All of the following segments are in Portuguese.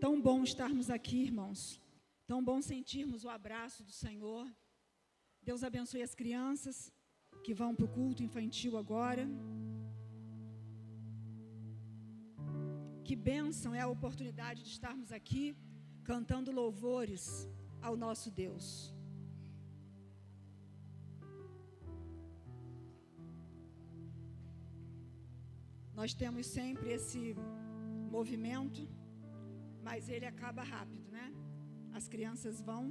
tão bom estarmos aqui, irmãos. Tão bom sentirmos o abraço do Senhor. Deus abençoe as crianças que vão para o culto infantil agora. Que bênção é a oportunidade de estarmos aqui cantando louvores ao nosso Deus. Nós temos sempre esse movimento, mas ele acaba rápido, né? As crianças vão,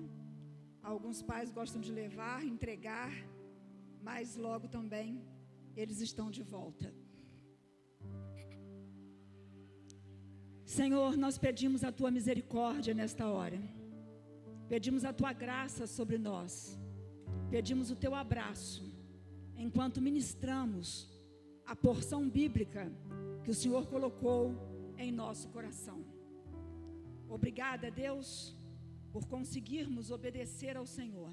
alguns pais gostam de levar, entregar, mas logo também eles estão de volta. Senhor, nós pedimos a Tua misericórdia nesta hora. Pedimos a Tua graça sobre nós. Pedimos o Teu abraço, enquanto ministramos a porção bíblica que o Senhor colocou em nosso coração. Obrigada, Deus, por conseguirmos obedecer ao Senhor.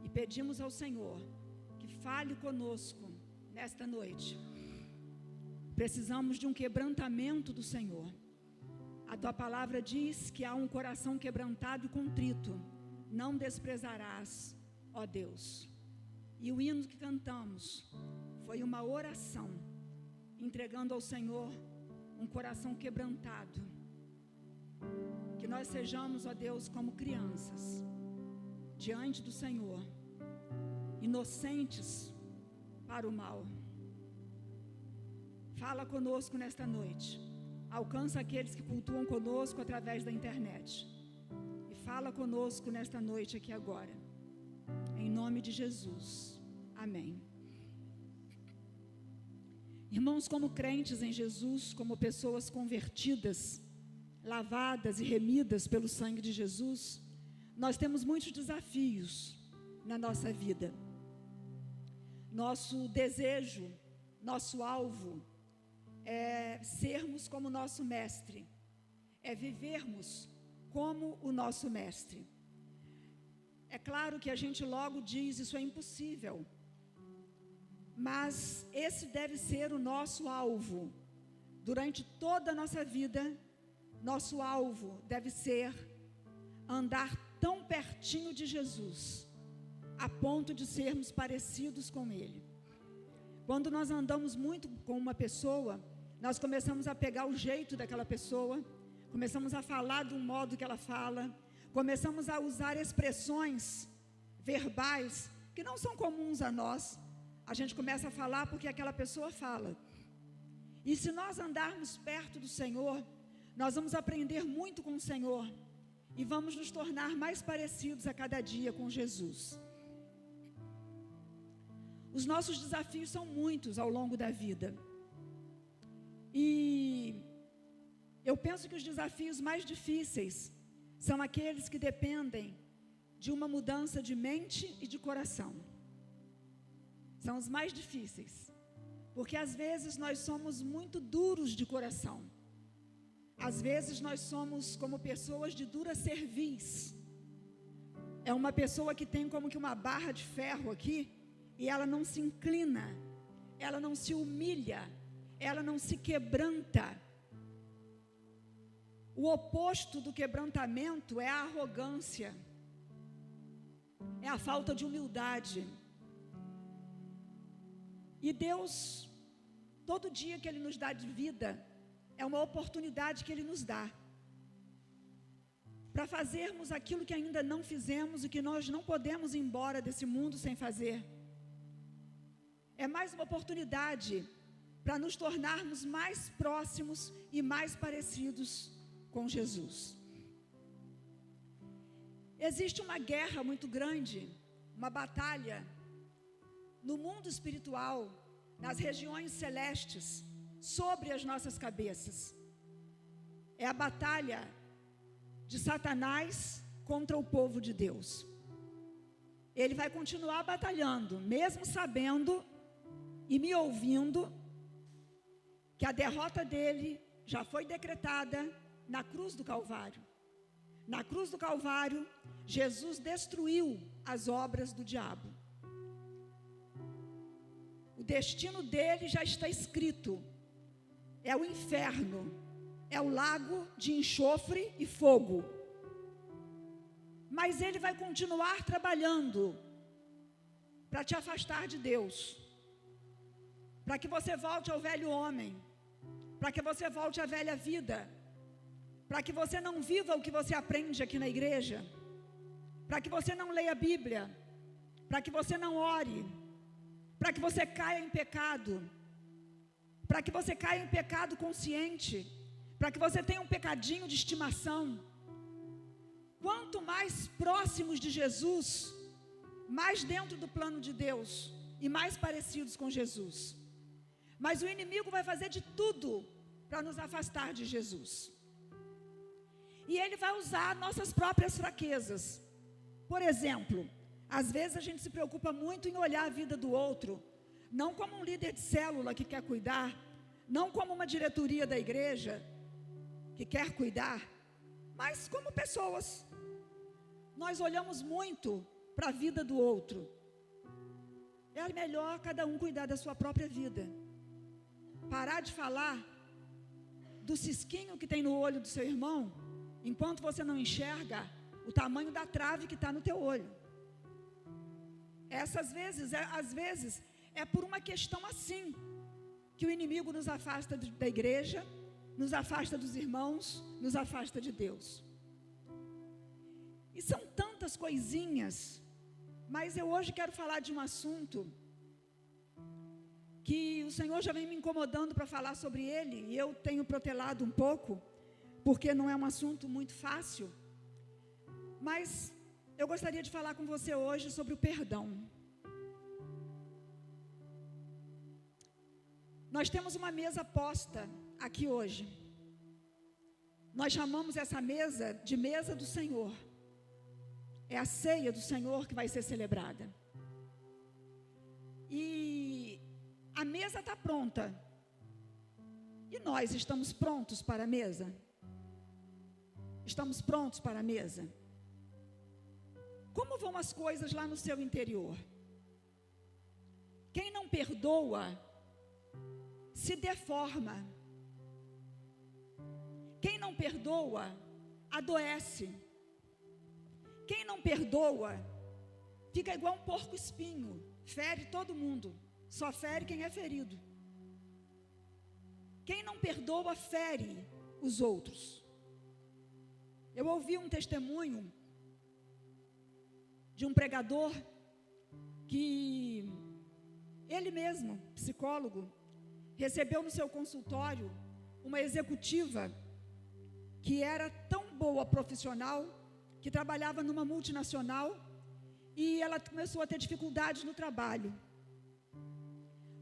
E pedimos ao Senhor que fale conosco nesta noite. Precisamos de um quebrantamento do Senhor. A Tua palavra diz que há um coração quebrantado e contrito, não desprezarás, ó Deus. E o hino que cantamos foi uma oração, entregando ao Senhor um coração quebrantado. Que nós sejamos, ó Deus, como crianças, diante do Senhor, inocentes para o mal. Fala conosco nesta noite. Alcança aqueles que cultuam conosco através da internet. E fala conosco nesta noite aqui agora. Em nome de Jesus. Amém. Irmãos, como crentes em Jesus, como pessoas convertidas, lavadas e remidas pelo sangue de Jesus, nós temos muitos desafios na nossa vida. Nosso desejo, nosso alvo é sermos como nosso mestre, é vivermos como o nosso mestre. É claro que a gente logo diz, isso é impossível, mas esse deve ser o nosso alvo. Durante toda a nossa vida, nosso alvo deve ser andar tão pertinho de Jesus, a ponto de sermos parecidos com Ele. Quando nós andamos muito com uma pessoa, nós começamos a pegar o jeito daquela pessoa, começamos a falar de um modo que ela fala, começamos a usar expressões verbais que não são comuns a nós. A gente começa a falar porque aquela pessoa fala. E se nós andarmos perto do Senhor, nós vamos aprender muito com o Senhor e vamos nos tornar mais parecidos a cada dia com Jesus. Os nossos desafios são muitos ao longo da vida. E eu penso que os desafios mais difíceis são aqueles que dependem de uma mudança de mente e de coração. São os mais difíceis, porque às vezes nós somos muito duros de coração. Às vezes nós somos como pessoas de dura cerviz. É uma pessoa que tem como que uma barra de ferro aqui, e ela não se inclina, ela não se humilha, ela não se quebranta. O oposto do quebrantamento é a arrogância, é a falta de humildade. E Deus, todo dia que Ele nos dá de vida, é uma oportunidade que Ele nos dá para fazermos aquilo que ainda não fizemos e que nós não podemos ir embora desse mundo sem fazer. É mais uma oportunidade para nos tornarmos mais próximos e mais parecidos com Jesus. Existe uma guerra muito grande, uma batalha no mundo espiritual, nas regiões celestes, sobre as nossas cabeças. É a batalha de Satanás contra o povo de Deus. Ele vai continuar batalhando, mesmo sabendo e me ouvindo que a derrota dele já foi decretada na cruz do Calvário. Na cruz do Calvário, Jesus destruiu as obras do diabo. O destino dele já está escrito. É o inferno. é o lago de enxofre e fogo. Mas ele vai continuar trabalhando para te afastar de Deus, para que você volte ao velho homem, para que você volte à velha vida, para que você não viva o que você aprende aqui na igreja, para que você não leia a Bíblia, para que você não ore, para que você caia em pecado, para que você caia em pecado consciente, para que você tenha um pecadinho de estimação. Quanto mais próximos de Jesus, mais dentro do plano de Deus e mais parecidos com Jesus. Mas o inimigo vai fazer de tudo para nos afastar de Jesus. E ele vai usar nossas próprias fraquezas. Por exemplo, às vezes a gente se preocupa muito em olhar a vida do outro, não como um líder de célula que quer cuidar, não como uma diretoria da igreja que quer cuidar, mas como pessoas. Nós olhamos muito para a vida do outro. É melhor cada um cuidar da sua própria vida. Parar de falar do cisquinho que tem no olho do seu irmão, enquanto você não enxerga o tamanho da trave que está no teu olho. Às vezes, é por uma questão assim, que o inimigo nos afasta da igreja, nos afasta dos irmãos, nos afasta de Deus. E são tantas coisinhas, mas eu hoje quero falar de um assunto que o Senhor já vem me incomodando para falar sobre ele, e eu tenho protelado um pouco, porque não é um assunto muito fácil, mas eu gostaria de falar com você hoje sobre o perdão. Nós temos uma mesa posta aqui hoje. Nós chamamos essa mesa de mesa do Senhor. É a ceia do Senhor que vai ser celebrada. E a mesa está pronta. E nós estamos prontos para a mesa? Estamos prontos para a mesa? Como vão as coisas lá no seu interior? Quem não perdoa se deforma. Quem não perdoa adoece. Quem não perdoa fica igual um porco espinho, fere todo mundo, só fere quem é ferido. Quem não perdoa fere os outros. Eu ouvi um testemunho de um pregador que ele mesmo, psicólogo, recebeu no seu consultório uma executiva que era tão boa profissional, que trabalhava numa multinacional, e ela começou a ter dificuldades no trabalho.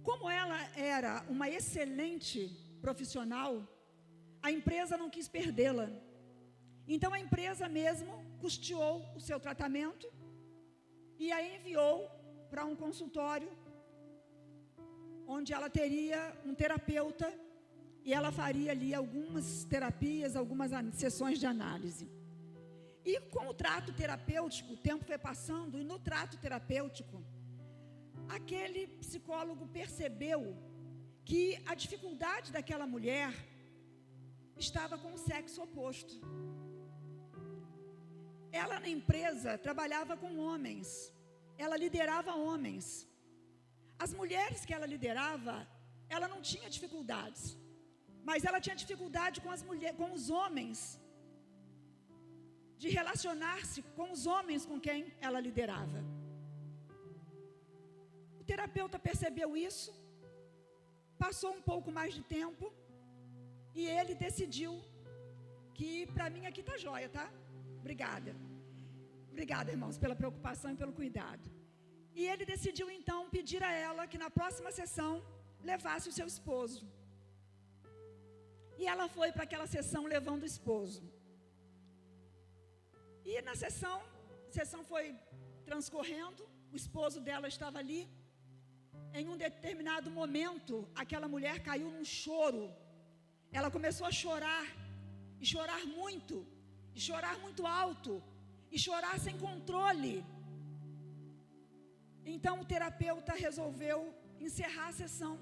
Como ela era uma excelente profissional, a empresa não quis perdê-la. Então a empresa mesmo custeou o seu tratamento e a enviou para um consultório onde ela teria um terapeuta e ela faria ali algumas terapias, algumas sessões de análise. E com o trato terapêutico, o tempo foi passando, e no trato terapêutico, aquele psicólogo percebeu que a dificuldade daquela mulher estava com o sexo oposto. Ela na empresa trabalhava com homens, ela liderava homens. As mulheres que ela liderava, ela não tinha dificuldades, mas ela tinha dificuldade com os homens, de relacionar-se com os homens com quem ela liderava. O terapeuta percebeu isso, passou um pouco mais de tempo, e ele decidiu que, para mim aqui está jóia, tá? Obrigada. Obrigada, irmãos, pela preocupação e pelo cuidado. E ele decidiu então pedir a ela que na próxima sessão levasse o seu esposo. E ela foi para aquela sessão levando o esposo. E na sessão, a sessão foi transcorrendo, o esposo dela estava ali. Em um determinado momento, aquela mulher caiu num choro. Ela começou a chorar, e chorar muito alto, e chorar sem controle. Então o terapeuta resolveu encerrar a sessão,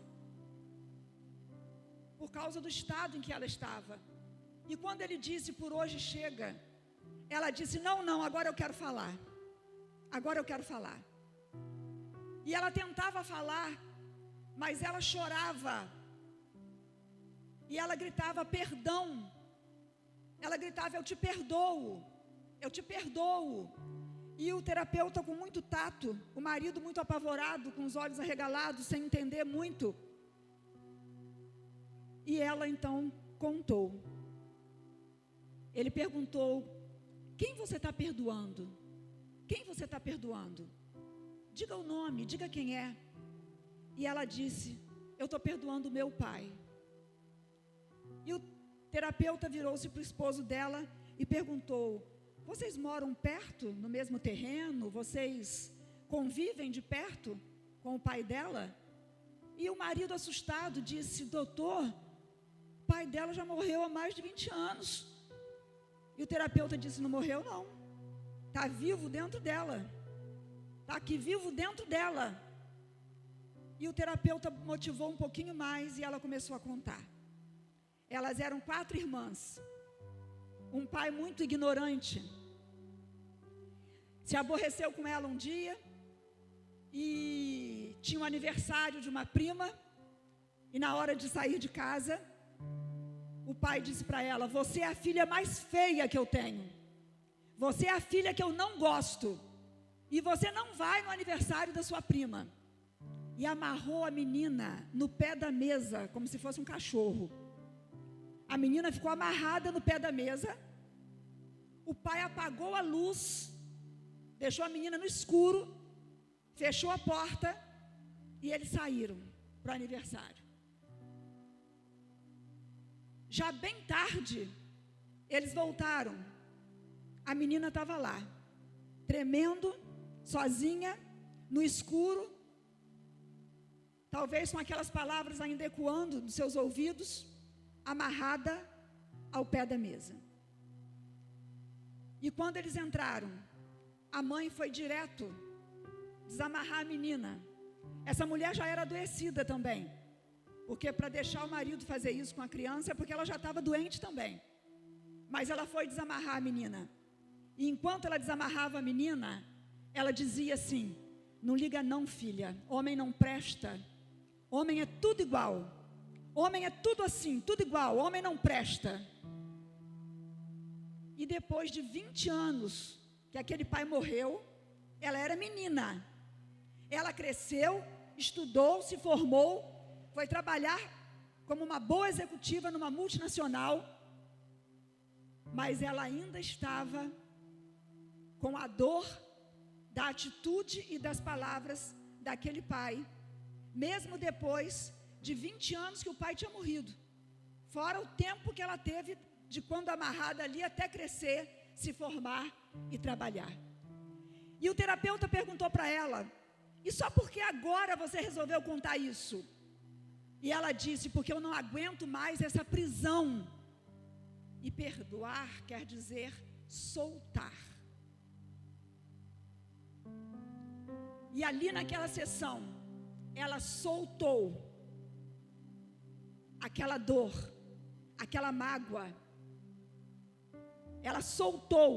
por causa do estado em que ela estava. E quando ele disse, por hoje chega, ela disse, não, agora eu quero falar. Agora eu quero falar. E ela tentava falar, mas ela chorava. E ela gritava, perdão. Ela gritava, eu te perdoo. Eu te perdoo. E o terapeuta, com muito tato, o marido muito apavorado, com os olhos arregalados, sem entender muito. E ela então contou. Ele perguntou, quem você está perdoando? Quem você está perdoando? Diga o nome, diga quem é. E ela disse, eu estou perdoando o meu pai. E o terapeuta virou-se para o esposo dela e perguntou, vocês moram perto, no mesmo terreno? Vocês convivem de perto com o pai dela? E o marido, assustado, disse, doutor, o pai dela já morreu há mais de 20 anos. E o terapeuta disse, não morreu não. Está vivo dentro dela. Está aqui vivo dentro dela. E o terapeuta motivou um pouquinho mais e ela começou a contar. Elas eram 4 irmãs. Um pai muito ignorante. Se aborreceu com ela um dia. E tinha um aniversário de uma prima. E na hora de sair de casa, o pai disse para ela, você é a filha mais feia que eu tenho. Você é a filha que eu não gosto. E você não vai no aniversário da sua prima. E amarrou a menina no pé da mesa, como se fosse um cachorro. A menina ficou amarrada no pé da mesa. O pai apagou a luz, deixou a menina no escuro, fechou a porta e eles saíram para o aniversário. Já bem tarde, eles voltaram. A menina estava lá, tremendo, sozinha, no escuro, talvez com aquelas palavras ainda ecoando nos seus ouvidos, amarrada ao pé da mesa. E quando eles entraram, a mãe foi direto desamarrar a menina. Essa mulher já era adoecida também, porque para deixar o marido fazer isso com a criança é porque ela já estava doente também. Mas ela foi desamarrar a menina. E enquanto ela desamarrava a menina, ela dizia assim, não liga não, filha, homem não presta, homem é tudo igual, homem é tudo assim, tudo igual, homem não presta. E depois de 20 anos que aquele pai morreu, ela era menina, ela cresceu, estudou, se formou, foi trabalhar como uma boa executiva numa multinacional, mas ela ainda estava com a dor da atitude e das palavras daquele pai, mesmo depois de 20 anos que o pai tinha morrido, fora o tempo que ela teve de quando amarrada ali até crescer, se formar e trabalhar. E o terapeuta perguntou para ela, e só porque agora você resolveu contar isso? E ela disse, porque eu não aguento mais essa prisão. E perdoar quer dizer soltar. E ali naquela sessão, ela soltou aquela dor, aquela mágoa. Ela soltou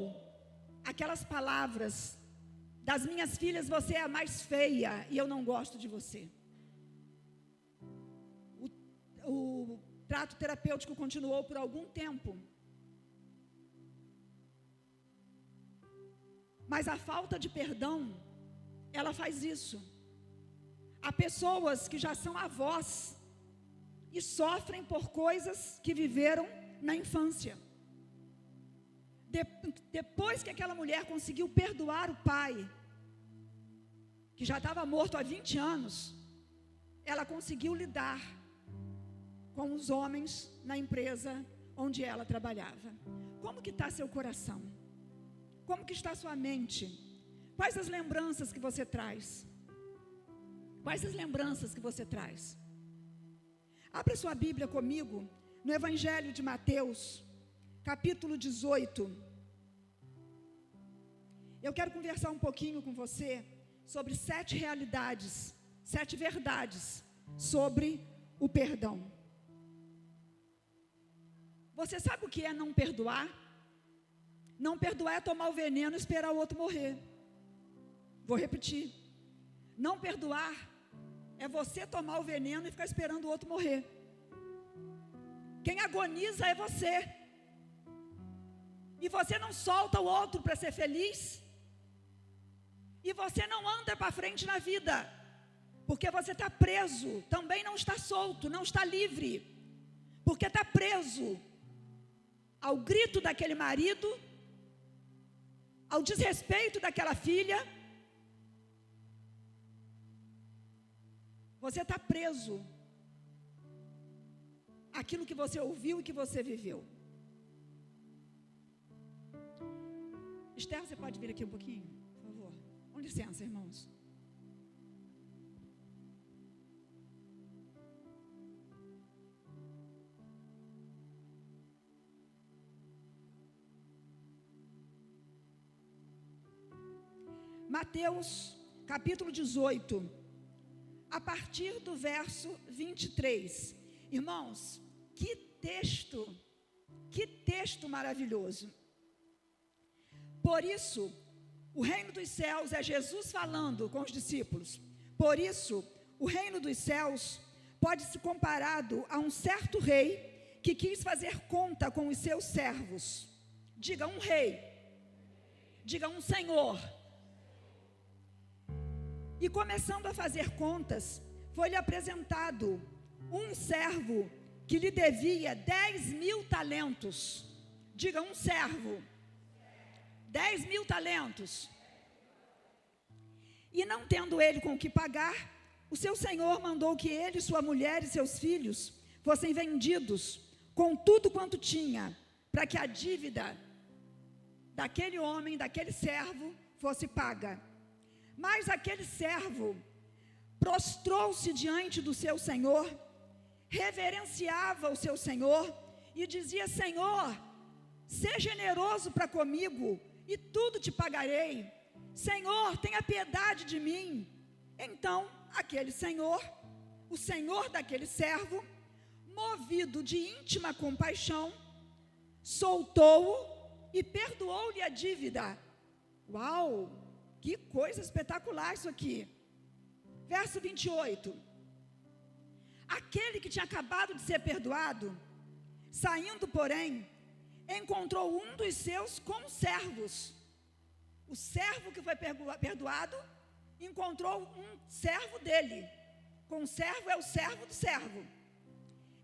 aquelas palavras, das minhas filhas você é a mais feia e eu não gosto de você. O trato terapêutico continuou por algum tempo. Mas a falta de perdão, ela faz isso. Há pessoas que já são avós e sofrem por coisas que viveram na infância. Depois que aquela mulher conseguiu perdoar o pai, que já estava morto há 20 anos, ela conseguiu lidar com os homens na empresa onde ela trabalhava. Como que está seu coração? Como que está sua mente? Quais as lembranças que você traz? Quais as lembranças que você traz? Abra sua Bíblia comigo no Evangelho de Mateus, capítulo 18. Eu quero conversar um pouquinho com você sobre 7 realidades, 7 verdades sobre o perdão. Você sabe o que é não perdoar? Não perdoar é tomar o veneno e esperar o outro morrer. Vou repetir. Não perdoar é você tomar o veneno e ficar esperando o outro morrer. Quem agoniza é você. E você não solta o outro para ser feliz. E você não anda para frente na vida. Porque você está preso. Também não está solto, não está livre. Porque está preso ao grito daquele marido, ao desrespeito daquela filha. Você está preso àquilo que você ouviu e que você viveu. Esther, você pode vir aqui um pouquinho, por favor? Com licença, irmãos. Mateus, capítulo 18, a partir do verso 23. Irmãos, que texto maravilhoso. Por isso, o reino dos céus é Jesus falando com os discípulos. Por isso, o reino dos céus pode ser comparado a um certo rei que quis fazer conta com os seus servos. Diga um rei, diga um senhor. E começando a fazer contas, foi-lhe apresentado um servo que lhe devia 10.000 talentos. Diga um servo. 10.000 talentos. E não tendo ele com o que pagar, o seu senhor mandou que ele, sua mulher e seus filhos fossem vendidos com tudo quanto tinha, para que a dívida daquele homem, daquele servo, fosse paga. Mas aquele servo prostrou-se diante do seu senhor, reverenciava o seu senhor e dizia: Senhor, seja generoso para comigo e tudo te pagarei. Senhor, tenha piedade de mim. Então, aquele senhor, o senhor daquele servo, movido de íntima compaixão, soltou-o e perdoou-lhe a dívida. Uau! Que coisa espetacular isso aqui. Verso 28. Aquele que tinha acabado de ser perdoado, saindo, porém, encontrou um dos seus conservos. O servo que foi perdoado encontrou um servo dele. Conservo é o servo do servo.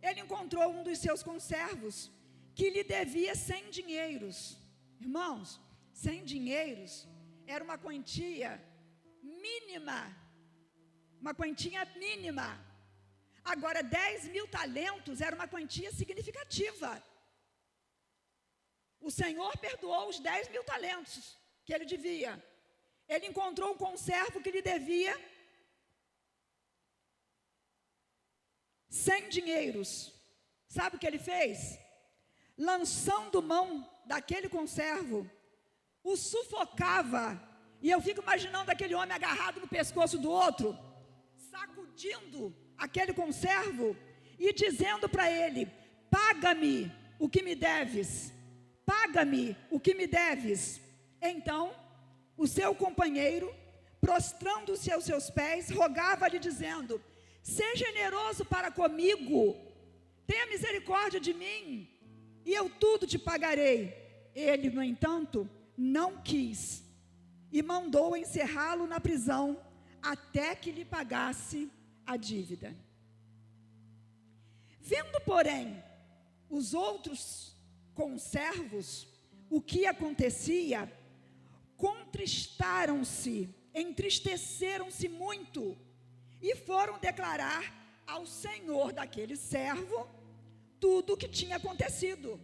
Ele encontrou um dos seus conservos que lhe devia 100 dinheiros. Irmãos, 100 dinheiros era uma quantia mínima. Uma quantia mínima. Agora, 10.000 talentos era uma quantia significativa. O Senhor perdoou os 10.000 talentos que ele devia. Ele encontrou um conservo que lhe devia 100 dinheiros. Sabe o que ele fez? Lançando mão daquele conservo, o sufocava. E eu fico imaginando aquele homem agarrado no pescoço do outro, sacudindo aquele conservo e dizendo para ele: paga-me o que me deves, paga-me o que me deves. Então, o seu companheiro, prostrando-se aos seus pés, rogava-lhe dizendo: seja generoso para comigo, tenha misericórdia de mim, e eu tudo te pagarei. Ele, no entanto, não quis, e mandou encerrá-lo na prisão, até que lhe pagasse a dívida. Vendo, porém, os outros conservos o que acontecia, contristaram-se, entristeceram-se muito, e foram declarar ao senhor daquele servo tudo o que tinha acontecido.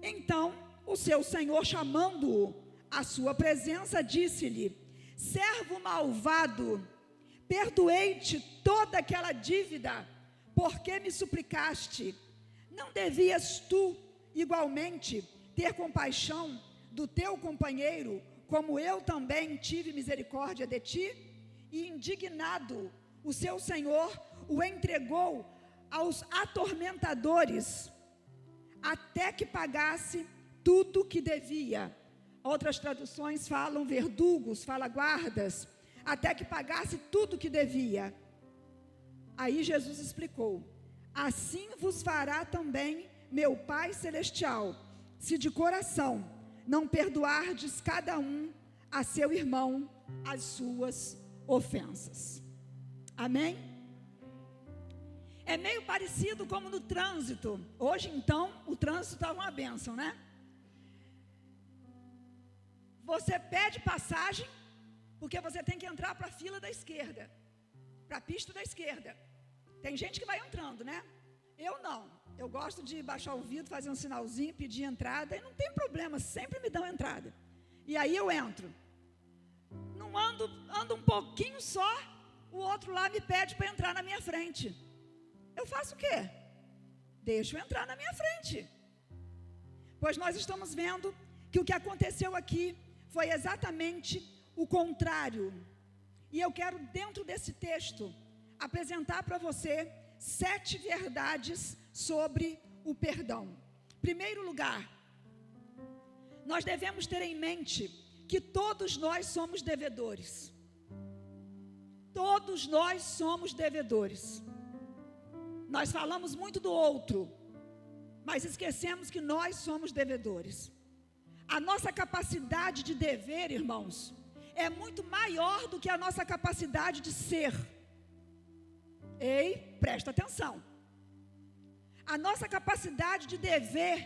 Então, o seu senhor, chamando-o à sua presença, disse-lhe: servo malvado, perdoei-te toda aquela dívida, porque me suplicaste. Não devias tu, igualmente, ter compaixão do teu companheiro, como eu também tive misericórdia de ti? E indignado, o seu senhor o entregou aos atormentadores, até que pagasse tudo que devia. Outras traduções falam verdugos, fala guardas, até que pagasse tudo que devia. Aí Jesus explicou: assim vos fará também meu Pai Celestial, se de coração não perdoardes cada um a seu irmão as suas ofensas. Amém? É meio parecido como no trânsito. Hoje, então, o trânsito está uma bênção, né? Você pede passagem, porque você tem que entrar para a fila da esquerda, para a pista da esquerda. Tem gente que vai entrando, né? Eu não. Eu gosto de baixar o vidro, fazer um sinalzinho, pedir entrada, e não tem problema, sempre me dão entrada. E aí eu entro. Não ando um pouquinho só, o outro lá me pede para entrar na minha frente. Eu faço o quê? Deixo entrar na minha frente. Pois nós estamos vendo que o que aconteceu aqui foi exatamente o contrário. E eu quero, dentro desse texto, apresentar para você 7 verdades sobre o perdão. Em primeiro lugar, nós devemos ter em mente que todos nós somos devedores. Todos nós somos devedores. Nós falamos muito do outro, mas esquecemos que nós somos devedores. A nossa capacidade de dever, irmãos, é muito maior do que a nossa capacidade de ser. Ei, presta atenção. A nossa capacidade de dever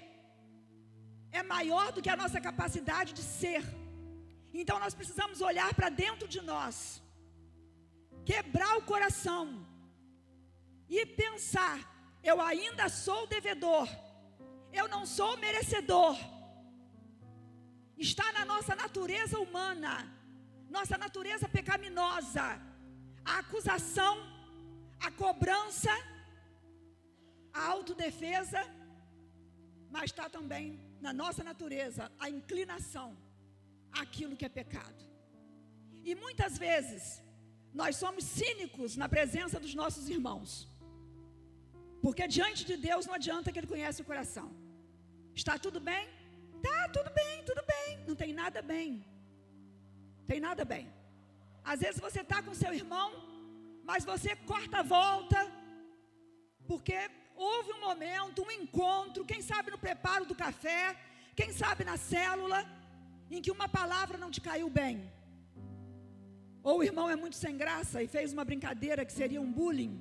é maior do que a nossa capacidade de ser. Então nós precisamos olhar para dentro de nós, quebrar o coração e pensar: eu ainda sou devedor, eu não sou merecedor. Está na nossa natureza humana, nossa natureza pecaminosa, a acusação, a cobrança, a autodefesa, mas está também na nossa natureza a inclinação àquilo que é pecado. E muitas vezes nós somos cínicos na presença dos nossos irmãos, porque diante de Deus não adianta que Ele conhece o coração. Está tudo bem? Tá, tudo bem, tudo bem. Não tem nada bem. Tem nada bem. Às vezes você está com seu irmão, mas você corta a volta, porque houve um momento, um encontro, quem sabe no preparo do café, quem sabe na célula, em que uma palavra não te caiu bem. Ou o irmão é muito sem graça e fez uma brincadeira que seria um bullying.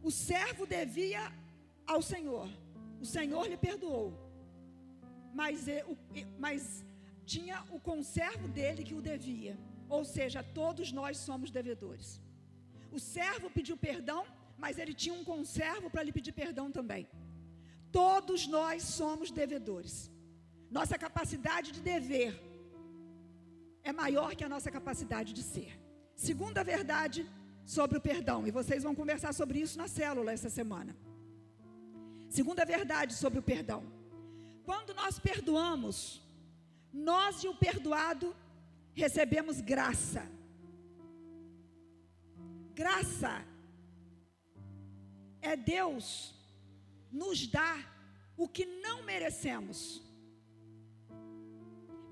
O servo devia ao Senhor, o Senhor lhe perdoou, mas tinha o conservo dele que o devia, ou seja, todos nós somos devedores. O servo pediu perdão, mas ele tinha um conservo para lhe pedir perdão também. Todos nós somos devedores. Nossa capacidade de dever é maior que a nossa capacidade de ser. Segunda verdade sobre o perdão, e vocês vão conversar sobre isso na célula essa semana. Segunda verdade sobre o perdão: quando nós perdoamos, nós e o perdoado recebemos graça. Graça é Deus nos dar o que não merecemos.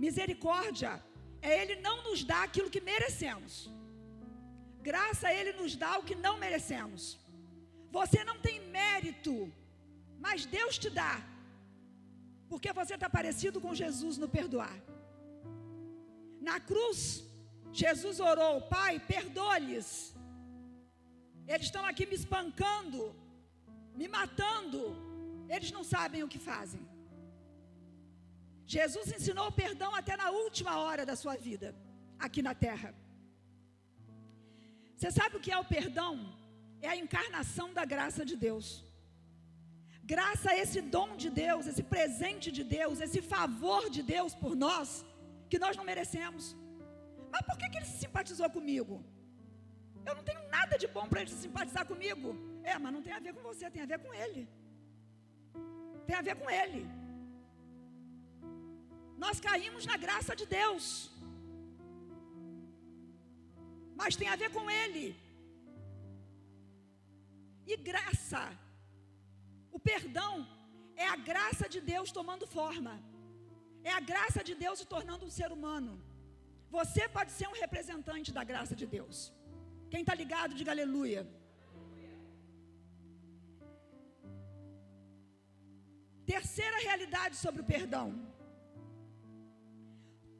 Misericórdia é Ele não nos dar aquilo que merecemos. Graça é Ele nos dá o que não merecemos. Você não tem mérito, mas Deus te dá, porque você está parecido com Jesus no perdoar. Na cruz, Jesus orou: Pai, perdoa-lhes. Eles estão aqui me espancando, me matando, eles não sabem o que fazem. Jesus ensinou o perdão até na última hora da sua vida, aqui na terra. Você sabe o que é o perdão? É a encarnação da graça de Deus. Graça é esse dom de Deus, esse presente de Deus, esse favor de Deus por nós, que nós não merecemos. Mas por que Ele se simpatizou comigo? Eu não tenho nada de bom para Ele se simpatizar comigo. Mas não tem a ver com você, tem a ver com Ele. Tem a ver com Ele. Nós caímos na graça de Deus, mas tem a ver com Ele. e graça. O perdão é a graça de Deus tomando forma. É a graça de Deus se tornando um ser humano. Você pode ser um representante da graça de Deus. Quem está ligado, diga aleluia. Terceira realidade sobre o perdão.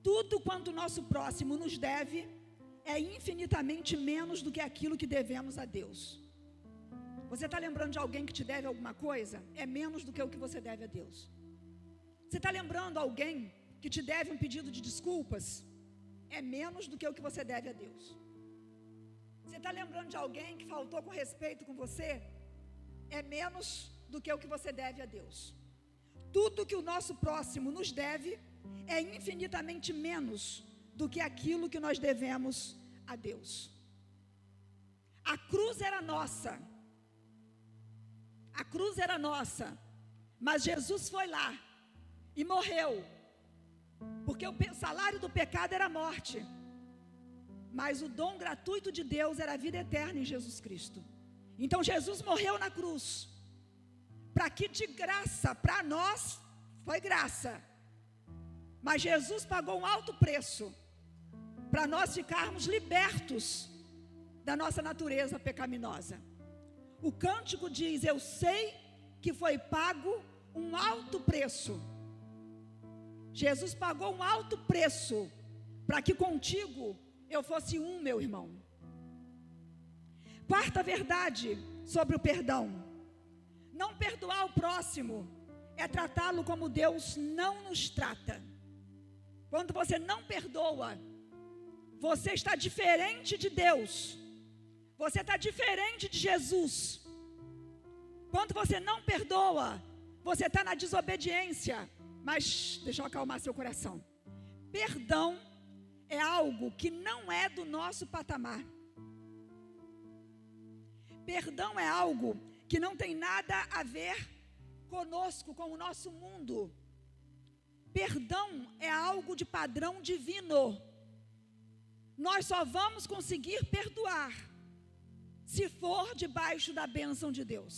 Tudo quanto o nosso próximo nos deve é infinitamente menos do que aquilo que devemos a Deus. Você está lembrando de alguém que te deve alguma coisa? É menos do que o que você deve a Deus. Você está lembrando alguém que te deve um pedido de desculpas? É menos do que o que você deve a Deus. Você está lembrando de alguém que faltou com respeito com você? É menos do que o que você deve a Deus. Tudo que o nosso próximo nos deve é infinitamente menos do que aquilo que nós devemos a Deus. A cruz era nossa. A cruz era nossa. Mas Jesus foi lá e morreu. Porque o salário do pecado era a morte. Mas o dom gratuito de Deus era a vida eterna em Jesus Cristo. Então Jesus morreu na cruz. Para que de graça, para nós, foi graça. Mas Jesus pagou um alto preço para nós ficarmos libertos da nossa natureza pecaminosa. O cântico diz: eu sei que foi pago um alto preço. Jesus pagou um alto preço para que contigo eu fosse um, meu irmão. Quarta verdade sobre o perdão: não perdoar o próximo é tratá-lo como Deus não nos trata. Quando você não perdoa, você está diferente de Deus. Você está diferente de Jesus. Quando você não perdoa, você está na desobediência. Mas deixa eu acalmar seu coração. Perdão é algo que não é do nosso patamar. Perdão é algo que não tem nada a ver conosco, com o nosso mundo. Perdão é algo de padrão divino. Nós só vamos conseguir perdoar se for debaixo da bênção de Deus,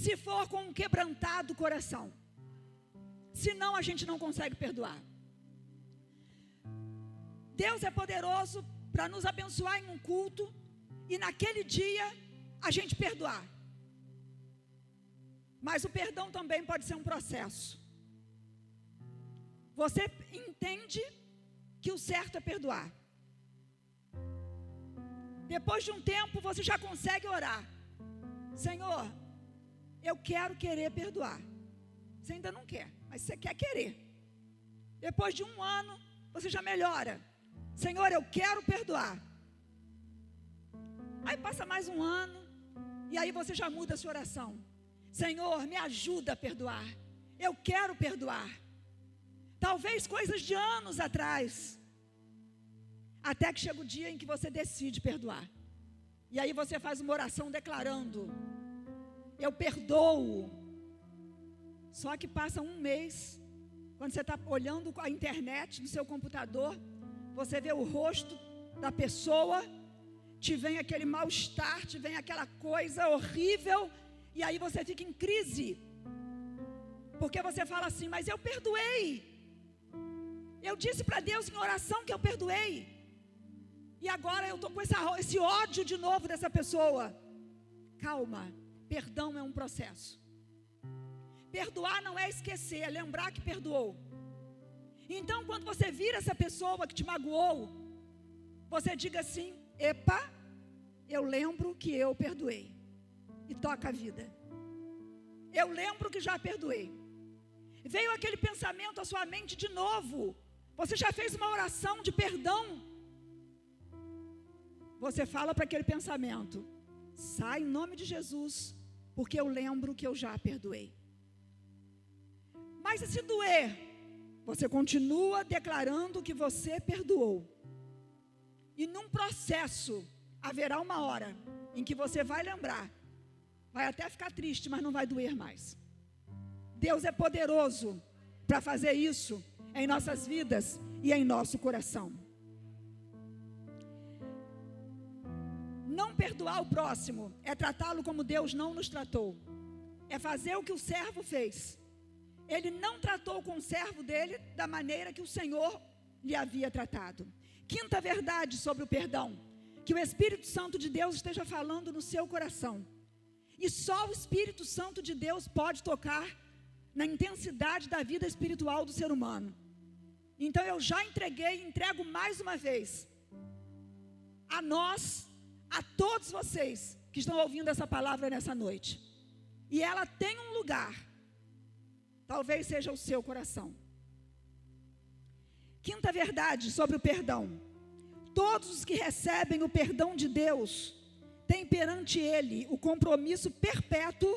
se for com um quebrantado coração. Senão a gente não consegue perdoar. Deus é poderoso para nos abençoar em um culto e naquele dia a gente perdoar. Mas o perdão também pode ser um processo. Você entende que o certo é perdoar. Depois de um tempo você já consegue orar: Senhor, eu quero querer perdoar. Você ainda não quer, mas você quer querer. Depois de um ano você já melhora: Senhor, eu quero perdoar. Aí passa mais um ano e aí você já muda a sua oração: Senhor, me ajuda a perdoar. Eu quero perdoar. Talvez coisas de anos atrás. Até que chega o dia em que você decide perdoar. E aí você faz uma oração declarando: eu perdoo. Só que passa um mês, quando você está olhando a internet no seu computador, você vê o rosto da pessoa, te vem aquele mal-estar, te vem aquela coisa horrível, e aí você fica em crise. Porque você fala assim: mas eu perdoei. Eu disse para Deus em oração que eu perdoei. E agora eu estou com esse ódio de novo dessa pessoa. Calma, perdão é um processo. Perdoar não é esquecer, é lembrar que perdoou. Então quando você vira essa pessoa que te magoou, você diga assim: epa, eu lembro que eu perdoei. E toca a vida. Eu lembro que já perdoei. Veio aquele pensamento à sua mente de novo. Você já fez uma oração de perdão. Você fala para aquele pensamento: sai em nome de Jesus, porque eu lembro que eu já perdoei. Mas se doer, você continua declarando que você perdoou. E num processo, haverá uma hora em que você vai lembrar. Vai até ficar triste, mas não vai doer mais. Deus é poderoso para fazer isso em nossas vidas e em nosso coração. Não perdoar perdoar o próximo é tratá-lo como Deus não nos tratou. É fazer o que o servo fez. Ele não tratou com o servo dele da maneira que o Senhor lhe havia tratado. Quinta verdade sobre o perdão: que o Espírito Santo de Deus esteja falando no seu coração. E só o Espírito Santo de Deus pode tocar na intensidade da vida espiritual do ser humano. Então eu já entreguei e entrego mais uma vez a nós, a todos vocês que estão ouvindo essa palavra nessa noite. E ela tem um lugar, talvez seja o seu coração. Quinta verdade sobre o perdão: todos os que recebem o perdão de Deus têm perante Ele o compromisso perpétuo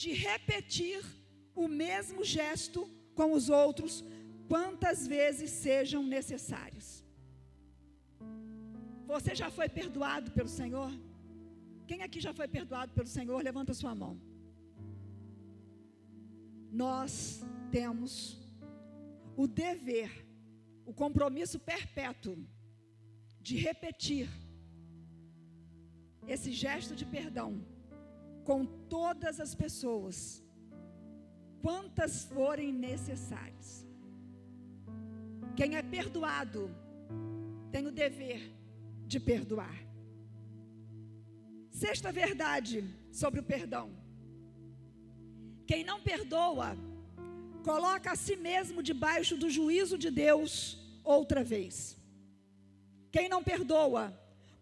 de repetir o mesmo gesto com os outros, quantas vezes sejam necessários. Você já foi perdoado pelo Senhor? Quem aqui já foi perdoado pelo Senhor? Levanta sua mão. Nós temos o dever, o compromisso perpétuo de repetir esse gesto de perdão com todas as pessoas, quantas forem necessárias. Quem é perdoado tem o dever de perdoar. Sexta verdade sobre o perdão: quem não perdoa coloca a si mesmo debaixo do juízo de Deus outra vez. Quem não perdoa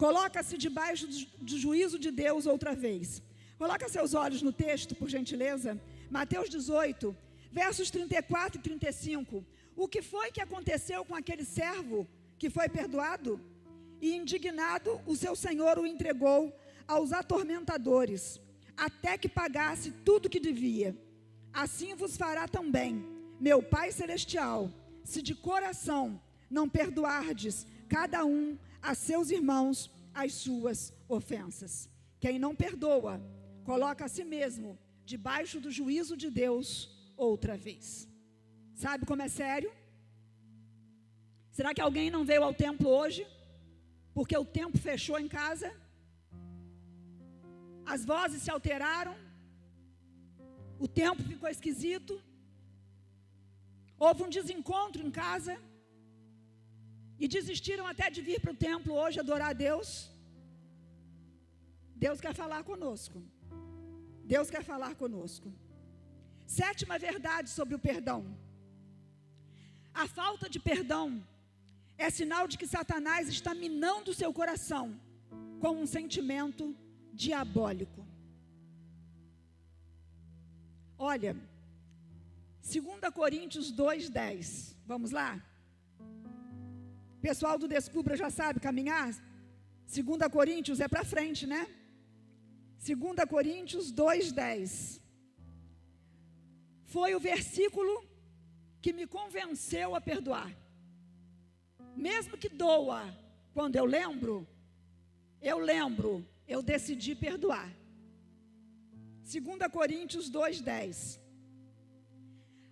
coloca-se debaixo do juízo de Deus outra vez. Coloca seus olhos no texto, por gentileza. Mateus 18, versos 34 e 35. O que foi que aconteceu com aquele servo que foi perdoado? E indignado, o seu senhor o entregou aos atormentadores, até que pagasse tudo o que devia. Assim vos fará também meu Pai Celestial, se de coração não perdoardes cada um a seus irmãos as suas ofensas. Quem não perdoa, coloca a si mesmo debaixo do juízo de Deus outra vez. Sabe como é sério? Será que alguém não veio ao templo hoje porque o templo fechou em casa? As vozes se alteraram, o tempo ficou esquisito, houve um desencontro em casa e desistiram até de vir para o templo hoje adorar a Deus. Deus quer falar conosco. Deus quer falar conosco. Sétima verdade sobre o perdão: a falta de perdão é sinal de que Satanás está minando o seu coração com um sentimento diabólico. Olha, 2 Coríntios 2:10, vamos lá? Pessoal do Descubra já sabe caminhar? 2 Coríntios é para frente, né? 2 Coríntios 2:10. Foi o versículo que me convenceu a perdoar. Mesmo que doa, quando eu lembro, eu decidi perdoar. 2 Coríntios 2:10.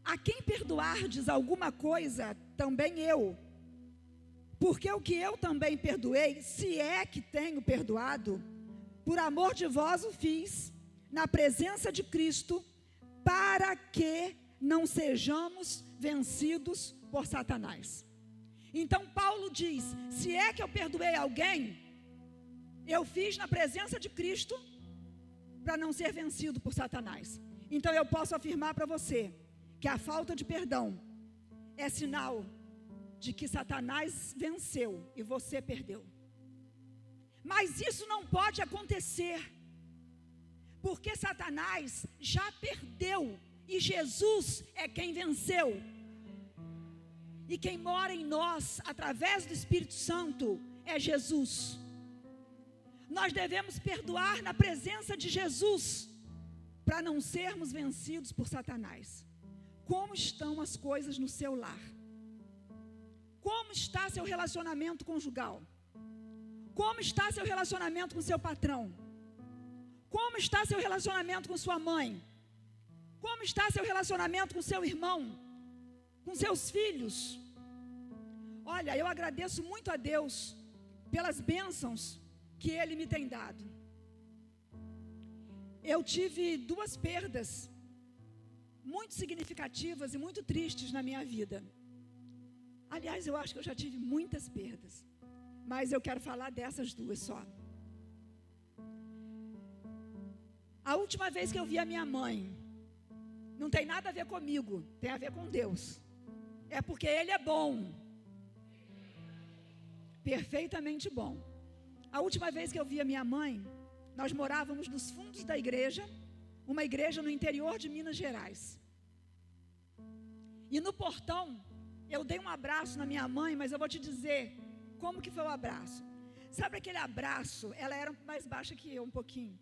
A quem perdoardes alguma coisa, também eu. Porque o que eu também perdoei, se é que tenho perdoado, por amor de vós o fiz, na presença de Cristo, para que não sejamos vencidos por Satanás. Então Paulo diz: se é que eu perdoei alguém, eu fiz na presença de Cristo, para não ser vencido por Satanás. Então eu posso afirmar para você, que a falta de perdão é sinal de que Satanás venceu e você perdeu. Mas isso não pode acontecer, porque Satanás já perdeu e Jesus é quem venceu. E quem mora em nós, através do Espírito Santo, é Jesus. Nós devemos perdoar na presença de Jesus, para não sermos vencidos por Satanás. Como estão as coisas no seu lar? Como está seu relacionamento conjugal? Como está seu relacionamento com seu patrão? Como está seu relacionamento com sua mãe? Como está seu relacionamento com seu irmão? Com seus filhos? Olha, eu agradeço muito a Deus pelas bênçãos que Ele me tem dado. eu tive 2 perdas muito significativas e muito tristes na minha vida. Aliás, eu acho que eu já tive muitas perdas, mas eu quero falar dessas 2 só. A última vez que eu vi a minha mãe, não tem nada a ver comigo, tem a ver com Deus. É porque Ele é bom. Perfeitamente bom. A última vez que eu vi a minha mãe, nós morávamos nos fundos da igreja, uma igreja no interior de Minas Gerais. E no portão, eu dei um abraço na minha mãe, mas eu vou te dizer como que foi o abraço. Sabe aquele abraço, ela era mais baixa que eu um pouquinho.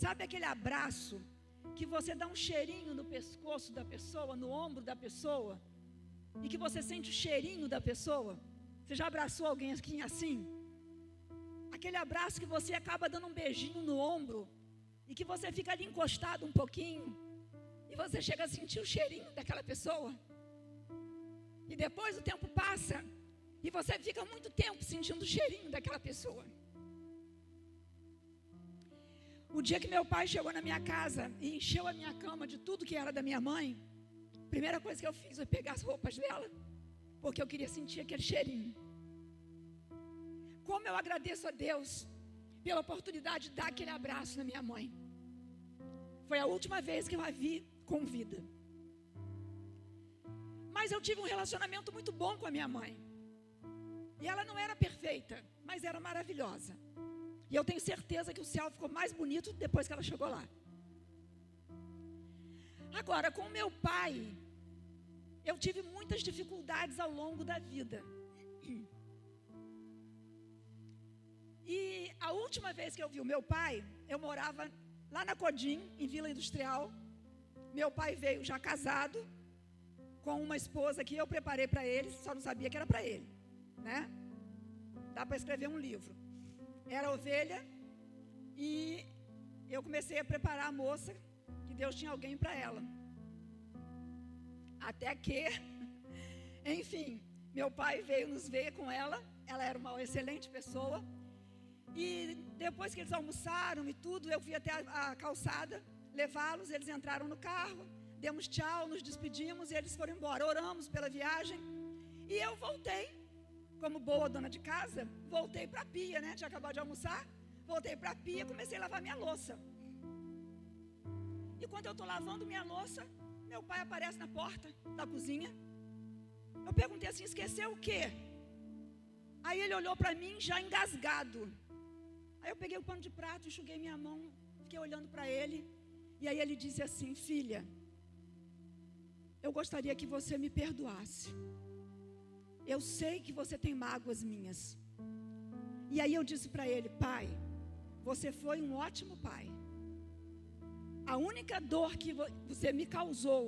Sabe aquele abraço que você dá um cheirinho no pescoço da pessoa, no ombro da pessoa, e que você sente o cheirinho da pessoa? Você já abraçou alguém assim? Aquele abraço que você acaba dando um beijinho no ombro, e que você fica ali encostado um pouquinho, e você chega a sentir o cheirinho daquela pessoa. E depois o tempo passa, e você fica muito tempo sentindo o cheirinho daquela pessoa. O dia que meu pai chegou na minha casa e encheu a minha cama de tudo que era da minha mãe, a primeira coisa que eu fiz foi pegar as roupas dela, porque eu queria sentir aquele cheirinho. Como eu agradeço a Deus pela oportunidade de dar aquele abraço na minha mãe. Foi a última vez que eu a vi com vida. Mas eu tive um relacionamento muito bom com a minha mãe. E ela não era perfeita, mas era maravilhosa. E eu tenho certeza que o céu ficou mais bonito depois que ela chegou lá. Agora, com meu pai, eu tive muitas dificuldades ao longo da vida. E a última vez que eu vi o meu pai, eu morava lá na Codim, em Vila Industrial. Meu pai veio já casado, com uma esposa que eu preparei para ele, só não sabia que era para ele, né? Dá para escrever um livro. Era ovelha, e eu comecei a preparar a moça, que Deus tinha alguém para ela. Até que, enfim, meu pai veio nos ver com ela era uma excelente pessoa. E depois que eles almoçaram e tudo, eu fui até a calçada levá-los, eles entraram no carro, demos tchau, nos despedimos e eles foram embora. Oramos pela viagem e eu voltei, como boa dona de casa, voltei para a pia, né? Tinha acabado de almoçar, voltei para a pia e comecei a lavar minha louça. E quando eu estou lavando minha louça, meu pai aparece na porta da cozinha. Eu perguntei assim, esqueceu o quê? Aí ele olhou para mim já engasgado. Aí eu peguei o pano de prato, enxuguei minha mão, fiquei olhando para ele. E aí ele disse assim, filha, eu gostaria que você me perdoasse. Eu sei que você tem mágoas minhas. E aí eu disse para ele, pai, você foi um ótimo pai. A única dor que você me causou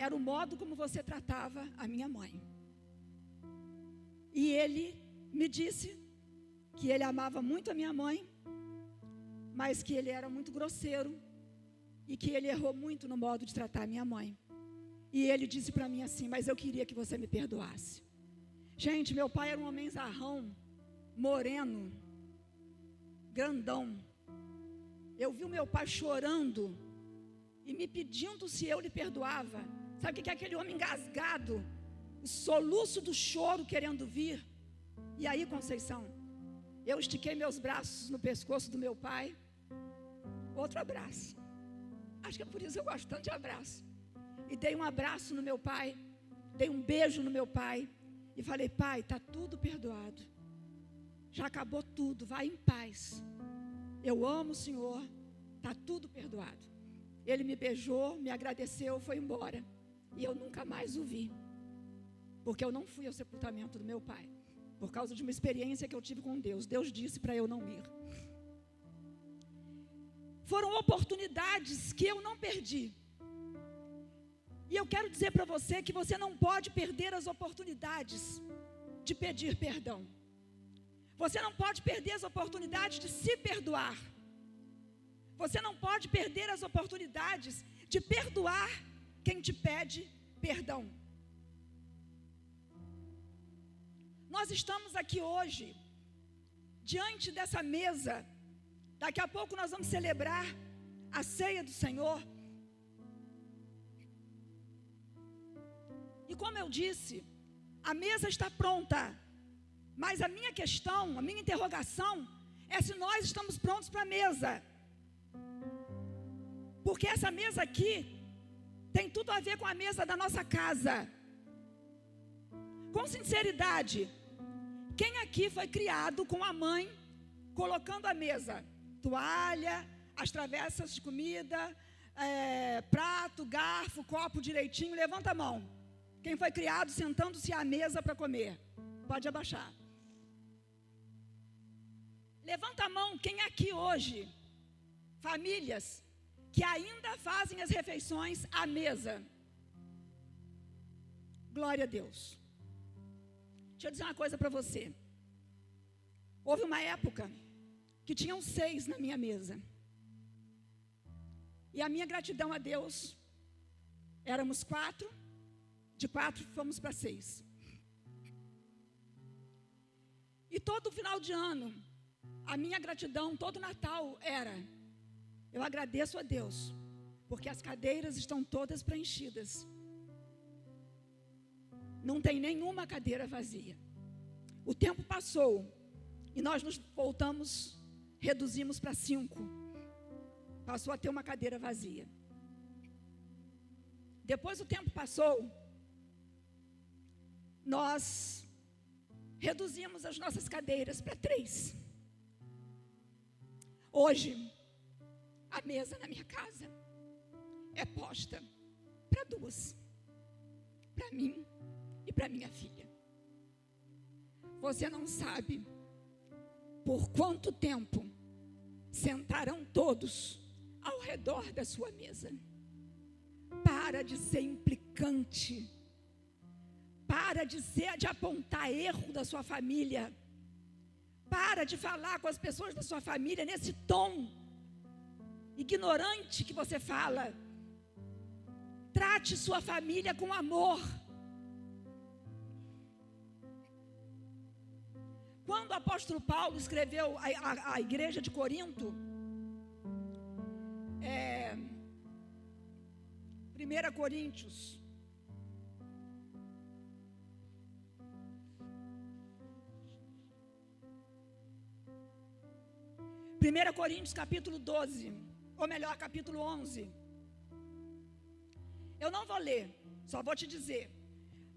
era o modo como você tratava a minha mãe. E ele me disse que ele amava muito a minha mãe, mas que ele era muito grosseiro e que ele errou muito no modo de tratar a minha mãe. E ele disse para mim assim, mas eu queria que você me perdoasse. Gente, meu pai era um homem zarrão, moreno, grandão. Eu vi o meu pai chorando e me pedindo se eu lhe perdoava. Sabe o que é aquele homem engasgado? O soluço do choro querendo vir. E aí, Conceição, eu estiquei meus braços no pescoço do meu pai. Outro abraço. Acho que é por isso que eu gosto tanto de abraço. E dei um abraço no meu pai, dei um beijo no meu pai. E falei, pai, está tudo perdoado. Já acabou tudo, vai em paz. Eu amo o Senhor, está tudo perdoado. Ele me beijou, me agradeceu, foi embora. E eu nunca mais o vi. Porque eu não fui ao sepultamento do meu pai. Por causa de uma experiência que eu tive com Deus. Deus disse para eu não ir. Foram oportunidades que eu não perdi. E eu quero dizer para você que você não pode perder as oportunidades de pedir perdão. Você não pode perder as oportunidades de se perdoar. Você não pode perder as oportunidades de perdoar quem te pede perdão. Nós estamos aqui hoje, diante dessa mesa. Daqui a pouco nós vamos celebrar a ceia do Senhor. E como eu disse, a mesa está pronta, mas a minha questão, a minha interrogação é se nós estamos prontos para a mesa. Porque essa mesa aqui tem tudo a ver com a mesa da nossa casa. Com sinceridade, quem aqui foi criado com a mãe colocando a mesa, toalha, as travessas de comida, prato, garfo, copo direitinho? Levanta a mão. Quem foi criado sentando-se à mesa para comer? Pode abaixar. Levanta a mão quem aqui hoje, famílias que ainda fazem as refeições à mesa. Glória a Deus. Deixa eu dizer uma coisa para você. Houve uma época que tinham 6 na minha mesa. E a minha gratidão a Deus, éramos 4, de 4 fomos para 6. E todo final de ano, a minha gratidão, todo Natal era: eu agradeço a Deus, porque as cadeiras estão todas preenchidas. Não tem nenhuma cadeira vazia. O tempo passou e nós nos voltamos, reduzimos para 5. Passou a ter uma cadeira vazia. Depois o tempo passou, nós reduzimos as nossas cadeiras para 3. Hoje, a mesa na minha casa é posta para 2. Para mim e para minha filha. Você não sabe por quanto tempo sentarão todos ao redor da sua mesa. Para de ser implicante. Para de apontar erro da sua família. Para de falar com as pessoas da sua família nesse tom ignorante que você fala. Trate sua família com amor. Quando o apóstolo Paulo escreveu a igreja de Corinto, 1 Coríntios, capítulo 12, ou melhor, capítulo 11. Eu não vou ler, só vou te dizer.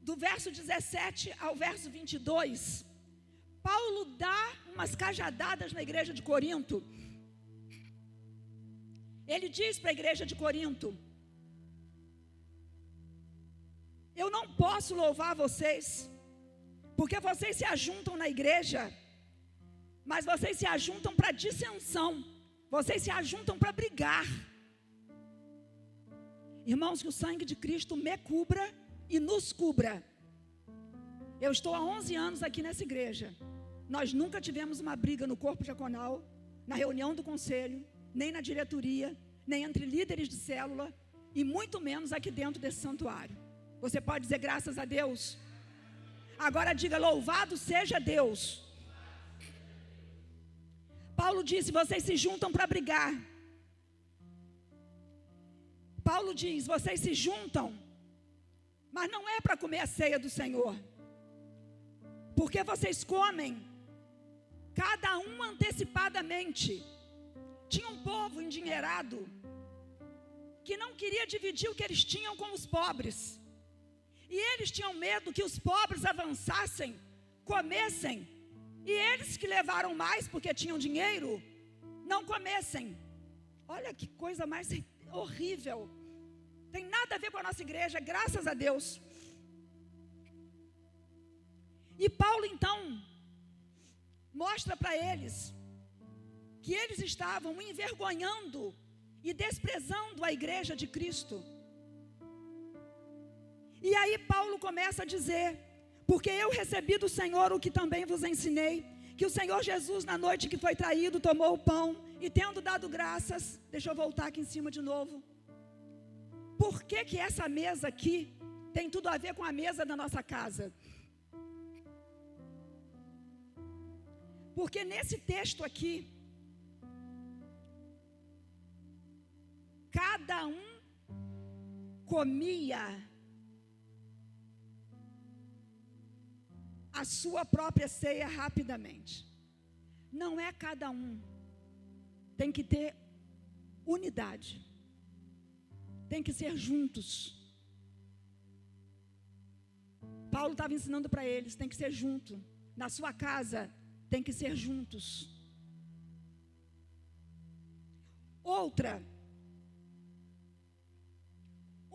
Do verso 17 ao verso 22, Paulo dá umas cajadadas na igreja de Corinto. Ele diz para a igreja de Corinto: eu não posso louvar vocês, porque vocês se ajuntam na igreja, mas vocês se ajuntam para dissensão, vocês se ajuntam para brigar. Irmãos, que o sangue de Cristo me cubra e nos cubra. Eu estou há 11 anos aqui nessa igreja. Nós nunca tivemos uma briga no corpo diaconal, na reunião do conselho, nem na diretoria, nem entre líderes de célula, e muito menos aqui dentro desse santuário. Você pode dizer graças a Deus? Agora diga: louvado seja Deus. Paulo disse: vocês se juntam para brigar. Paulo diz: vocês se juntam, mas não é para comer a ceia do Senhor, porque vocês comem cada um antecipadamente. Tinha um povo endinheirado que não queria dividir o que eles tinham com os pobres, e eles tinham medo que os pobres avançassem, comessem, e eles que levaram mais porque tinham dinheiro, não comessem. Olha que coisa mais horrível. Tem nada a ver com a nossa igreja, graças a Deus. E Paulo então mostra para eles que eles estavam envergonhando e desprezando a igreja de Cristo. E aí Paulo começa a dizer: porque eu recebi do Senhor o que também vos ensinei, que o Senhor Jesus, na noite que foi traído, tomou o pão e, tendo dado graças, deixa eu voltar aqui em cima de novo. Por que essa mesa aqui tem tudo a ver com a mesa da nossa casa? Porque nesse texto aqui, cada um comia a sua própria ceia rapidamente. Não é cada um. Tem que ter unidade. Tem que ser juntos. Paulo estava ensinando para eles, tem que ser junto. Na sua casa, tem que ser juntos. Outra,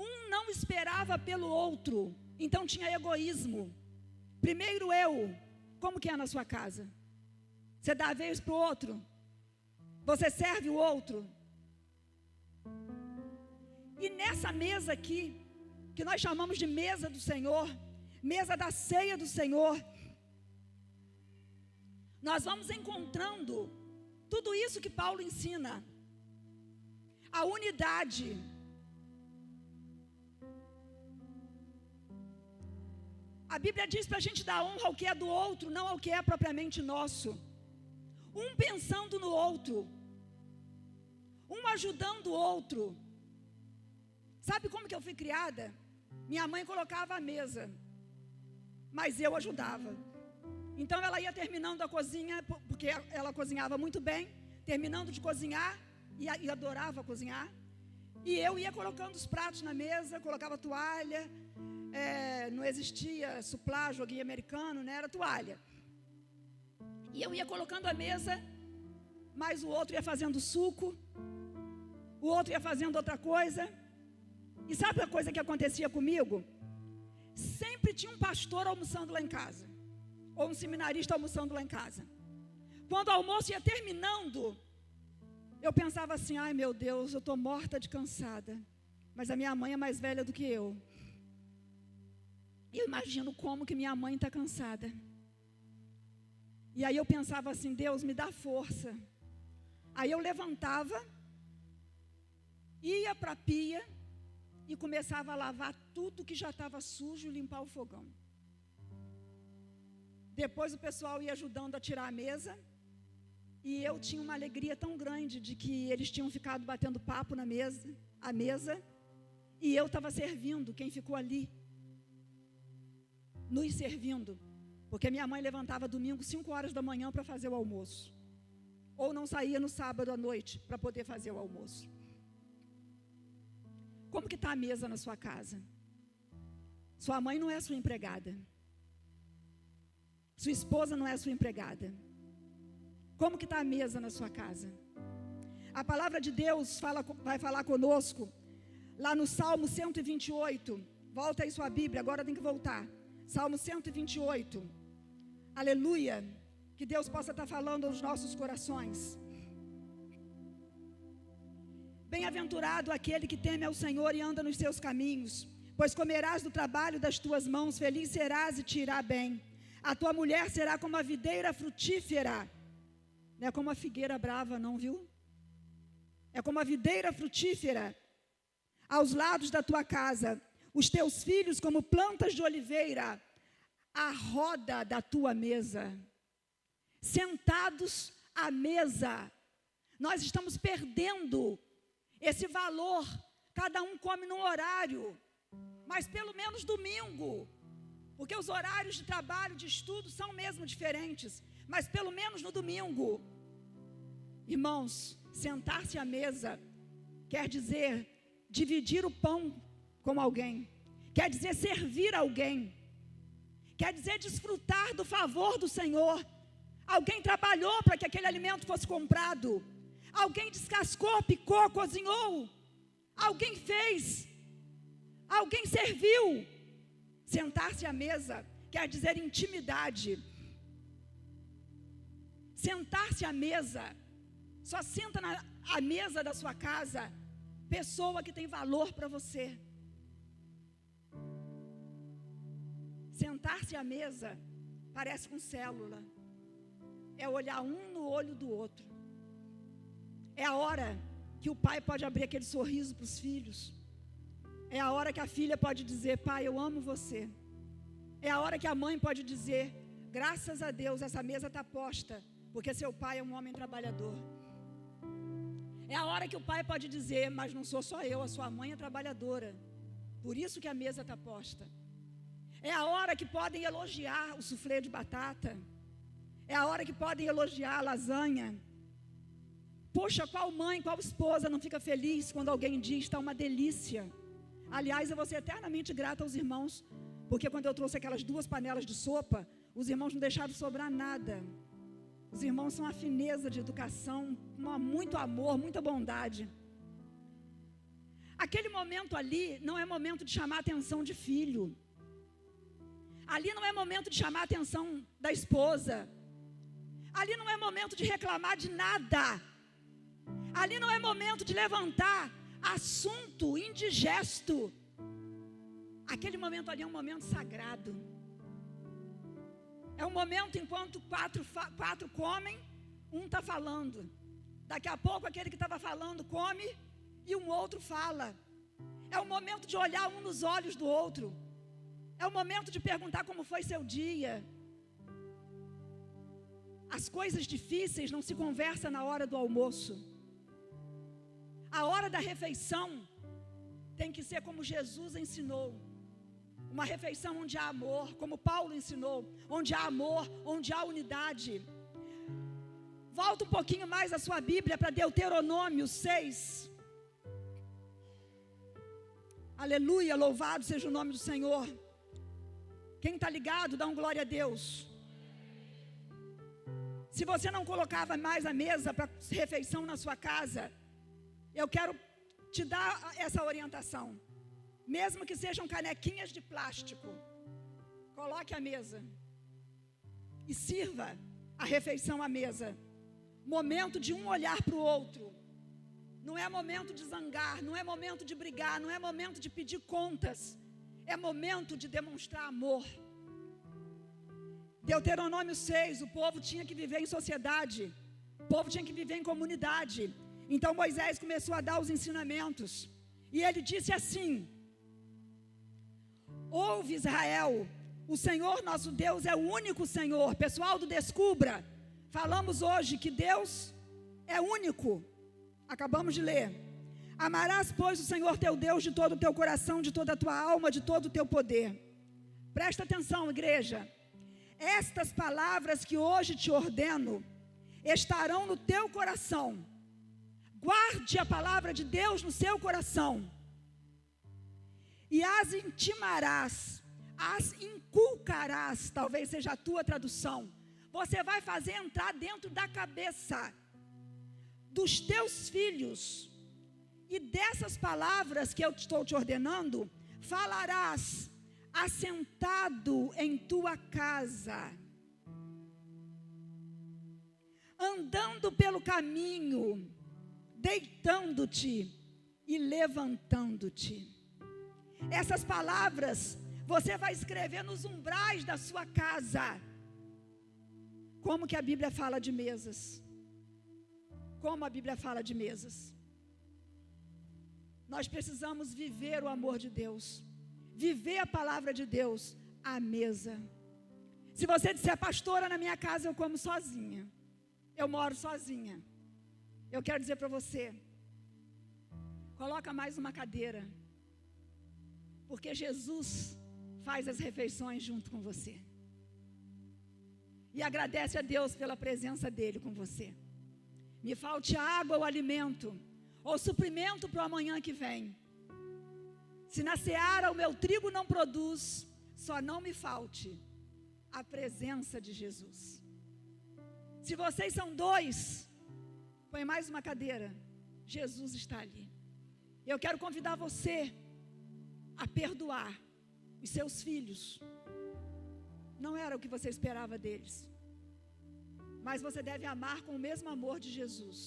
um não esperava pelo outro, então tinha egoísmo. Primeiro eu. Como que é na sua casa? Você dá a vez para o outro? Você serve o outro? E nessa mesa aqui, que nós chamamos de mesa do Senhor, mesa da ceia do Senhor, nós vamos encontrando tudo isso que Paulo ensina. A unidade. A Bíblia diz para a gente dar honra ao que é do outro, não ao que é propriamente nosso. Um pensando no outro, um ajudando o outro. Sabe como que eu fui criada? Minha mãe colocava a mesa, mas eu ajudava. Então ela ia terminando a cozinha, porque ela cozinhava muito bem, terminando de cozinhar, e adorava cozinhar, e eu ia colocando os pratos na mesa, colocava toalha, não existia suplá, joguinho americano, né? Era toalha. E eu ia colocando a mesa, mas o outro ia fazendo suco, o outro ia fazendo outra coisa. E sabe a coisa que acontecia comigo? Sempre tinha um pastor almoçando lá em casa, ou um seminarista almoçando lá em casa. Quando o almoço ia terminando, eu pensava assim, ai meu Deus, eu estou morta de cansada, mas a minha mãe é mais velha do que eu. Eu imagino como que minha mãe está cansada. E aí eu pensava assim, Deus, me dá força. Aí eu levantava, ia para a pia e começava a lavar tudo que já estava sujo e limpar o fogão. Depois o pessoal ia ajudando a tirar a mesa. E eu tinha uma alegria tão grande de que eles tinham ficado batendo papo na mesa, a mesa, e eu estava servindo quem ficou ali, nos servindo, porque minha mãe levantava domingo 5 horas da manhã para fazer o almoço, ou não saía no sábado à noite para poder fazer o almoço. Como que está a mesa na sua casa? Sua mãe não é sua empregada, sua esposa não é sua empregada. Como que está a mesa na sua casa? A palavra de Deus vai falar conosco, lá no Salmo 128, volta aí sua Bíblia, agora tem que voltar, Salmo 128, aleluia, que Deus possa estar falando aos nossos corações. Bem-aventurado aquele que teme ao Senhor e anda nos seus caminhos, pois comerás do trabalho das tuas mãos, feliz serás e te irá bem. A tua mulher será como a videira frutífera. Não é como a figueira brava não, viu? É como a videira frutífera aos lados da tua casa. Os teus filhos como plantas de oliveira à roda da tua mesa. Sentados à mesa. Nós estamos perdendo esse valor. Cada um come num horário, mas pelo menos domingo. Porque os horários de trabalho, de estudo são mesmo diferentes. Mas pelo menos no domingo, irmãos, sentar-se à mesa quer dizer dividir o pão com alguém, quer dizer servir alguém, quer dizer desfrutar do favor do Senhor. Alguém trabalhou para que aquele alimento fosse comprado, alguém descascou, picou, cozinhou, alguém fez, alguém serviu. Sentar-se à mesa quer dizer intimidade. Sentar-se à mesa, só senta à mesa da sua casa pessoa que tem valor para você. Sentar-se à mesa parece com célula, é olhar um no olho do outro. É a hora que o pai pode abrir aquele sorriso para os filhos. É a hora que a filha pode dizer, pai, eu amo você. É a hora que a mãe pode dizer, graças a Deus essa mesa está posta, porque seu pai é um homem trabalhador. É a hora que o pai pode dizer: mas não sou só eu, a sua mãe é trabalhadora, por isso que a mesa está posta. É a hora que podem elogiar o suflê de batata. É a hora que podem elogiar a lasanha. Poxa, qual mãe, qual esposa não fica feliz quando alguém diz: está uma delícia? Aliás, eu vou ser eternamente grata aos irmãos, porque quando eu trouxe aquelas 2 panelas de sopa, os irmãos não deixaram sobrar nada. Os irmãos são uma fineza de educação, muito amor, muita bondade. Aquele momento ali não é momento de chamar a atenção de filho. Ali não é momento de chamar a atenção da esposa. Ali não é momento de reclamar de nada. Ali não é momento de levantar assunto indigesto. Aquele momento ali é um momento sagrado. É um momento enquanto quatro comem, um está falando. Daqui a pouco aquele que estava falando come e um outro fala. É o momento de olhar um nos olhos do outro. É o momento de perguntar como foi seu dia. As coisas difíceis não se conversam na hora do almoço. A hora da refeição tem que ser como Jesus ensinou. Uma refeição onde há amor, como Paulo ensinou, onde há amor, onde há unidade. Volta um pouquinho mais a sua Bíblia para Deuteronômio 6. Aleluia, louvado seja o nome do Senhor. Quem está ligado, dá um glória a Deus. Se você não colocava mais a mesa para refeição na sua casa, eu quero te dar essa orientação. Mesmo que sejam canequinhas de plástico, coloque a mesa e sirva a refeição à mesa. Momento de um olhar para o outro. Não é momento de zangar, não é momento de brigar, não é momento de pedir contas. É momento de demonstrar amor. Deuteronômio 6, o povo tinha que viver em sociedade. O povo tinha que viver em comunidade. Então Moisés começou a dar os ensinamentos. E ele disse assim: ouve, Israel, o Senhor nosso Deus é o único Senhor. Pessoal do Descubra, falamos hoje que Deus é único. Acabamos de ler. Amarás, pois, o Senhor teu Deus de todo o teu coração, de toda a tua alma, de todo o teu poder. Presta atenção, igreja. Estas palavras que hoje te ordeno estarão no teu coração. Guarde a palavra de Deus no seu coração. E as intimarás, as inculcarás, talvez seja a tua tradução. Você vai fazer entrar dentro da cabeça dos teus filhos. E dessas palavras que eu estou te ordenando, falarás assentado em tua casa, andando pelo caminho, deitando-te e levantando-te. Essas palavras você vai escrever nos umbrais da sua casa. Como que a Bíblia fala de mesas? Como a Bíblia fala de mesas? Nós precisamos viver o amor de Deus, viver a palavra de Deus à mesa. Se você disser: pastora, na minha casa eu como sozinha, eu moro sozinha, eu quero dizer para você: coloca mais uma cadeira, porque Jesus faz as refeições junto com você. E agradece a Deus pela presença dEle com você. Me falte água ou alimento, ou suprimento para o amanhã que vem. Se na seara o meu trigo não produz, só não me falte a presença de Jesus. Se vocês são 2, põe mais uma cadeira. Jesus está ali. Eu quero convidar você a perdoar os seus filhos. Não era o que você esperava deles, mas você deve amar com o mesmo amor de Jesus,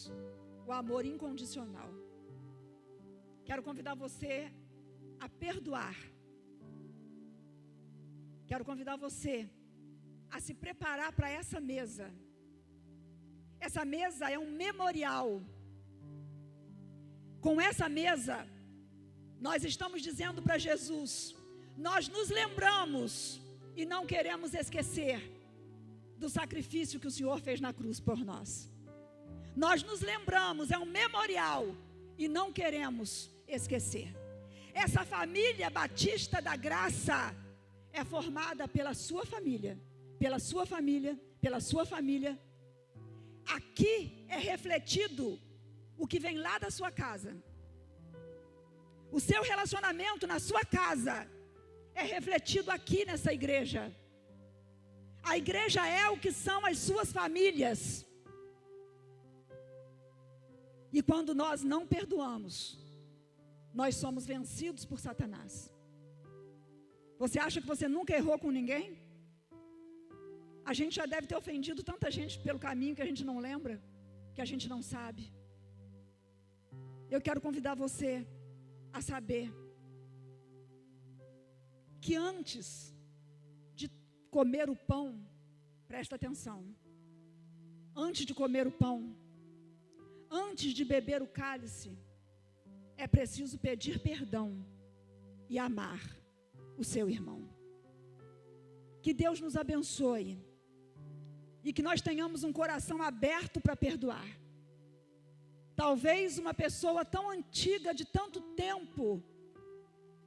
o amor incondicional. Quero convidar você a perdoar. Quero convidar você a se preparar para essa mesa. Essa mesa é um memorial. Com essa mesa, nós estamos dizendo para Jesus: nós nos lembramos e não queremos esquecer do sacrifício que o Senhor fez na cruz por nós. Nós nos lembramos, é um memorial e não queremos esquecer. Essa família batista da graça é formada pela sua família, pela sua família, pela sua família. Aqui é refletido o que vem lá da sua casa. O seu relacionamento na sua casa é refletido aqui nessa igreja. A igreja é o que são as suas famílias. E quando nós não perdoamos, nós somos vencidos por Satanás. Você acha que você nunca errou com ninguém? A gente já deve ter ofendido tanta gente pelo caminho que a gente não lembra, que a gente não sabe. Eu quero convidar você a saber que antes de comer o pão, presta atenção, antes de comer o pão, antes de beber o cálice, é preciso pedir perdão e amar o seu irmão. Que Deus nos abençoe e que nós tenhamos um coração aberto para perdoar. Talvez uma pessoa tão antiga, de tanto tempo,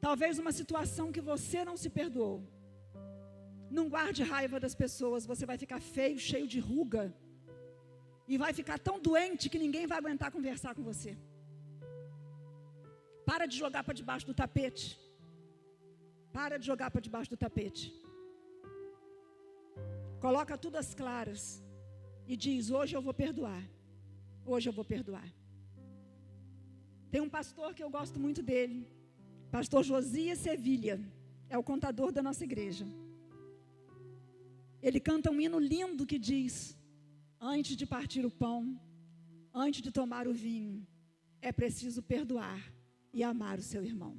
talvez uma situação que você não se perdoou. Não guarde raiva das pessoas, você vai ficar feio, cheio de ruga, e vai ficar tão doente que ninguém vai aguentar conversar com você. Para de jogar para debaixo do tapete. Para de jogar para debaixo do tapete. Coloca tudo às claras e diz: hoje eu vou perdoar. Hoje eu vou perdoar. Tem um pastor que eu gosto muito dele, pastor Josias Sevilha, é o contador da nossa igreja. Ele canta um hino lindo que diz: antes de partir o pão, antes de tomar o vinho, é preciso perdoar e amar o seu irmão.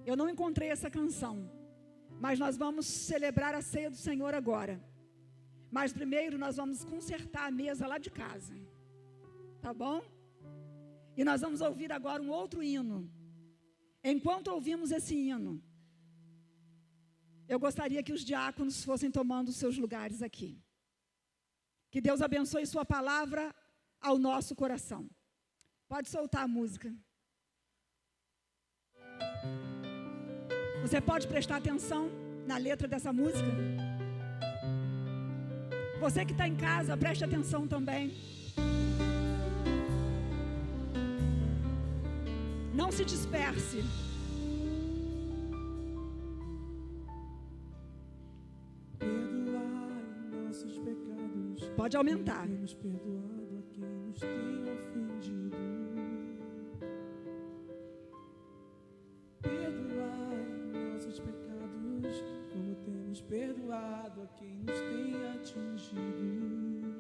Eu não encontrei essa canção, mas nós vamos celebrar a ceia do Senhor agora. Mas primeiro nós vamos consertar a mesa lá de casa, tá bom? E nós vamos ouvir agora um outro hino. Enquanto ouvimos esse hino, eu gostaria que os diáconos fossem tomando os seus lugares aqui. Que Deus abençoe sua palavra ao nosso coração. Pode soltar a música. Você pode prestar atenção na letra dessa música? Você que está em casa, preste atenção também. Não se disperse. Perdoai nossos pecados. Pode aumentar. Temos perdoado a quem nos tem ofendido. Perdoai nossos pecados, como temos perdoado a quem nos tem atingido.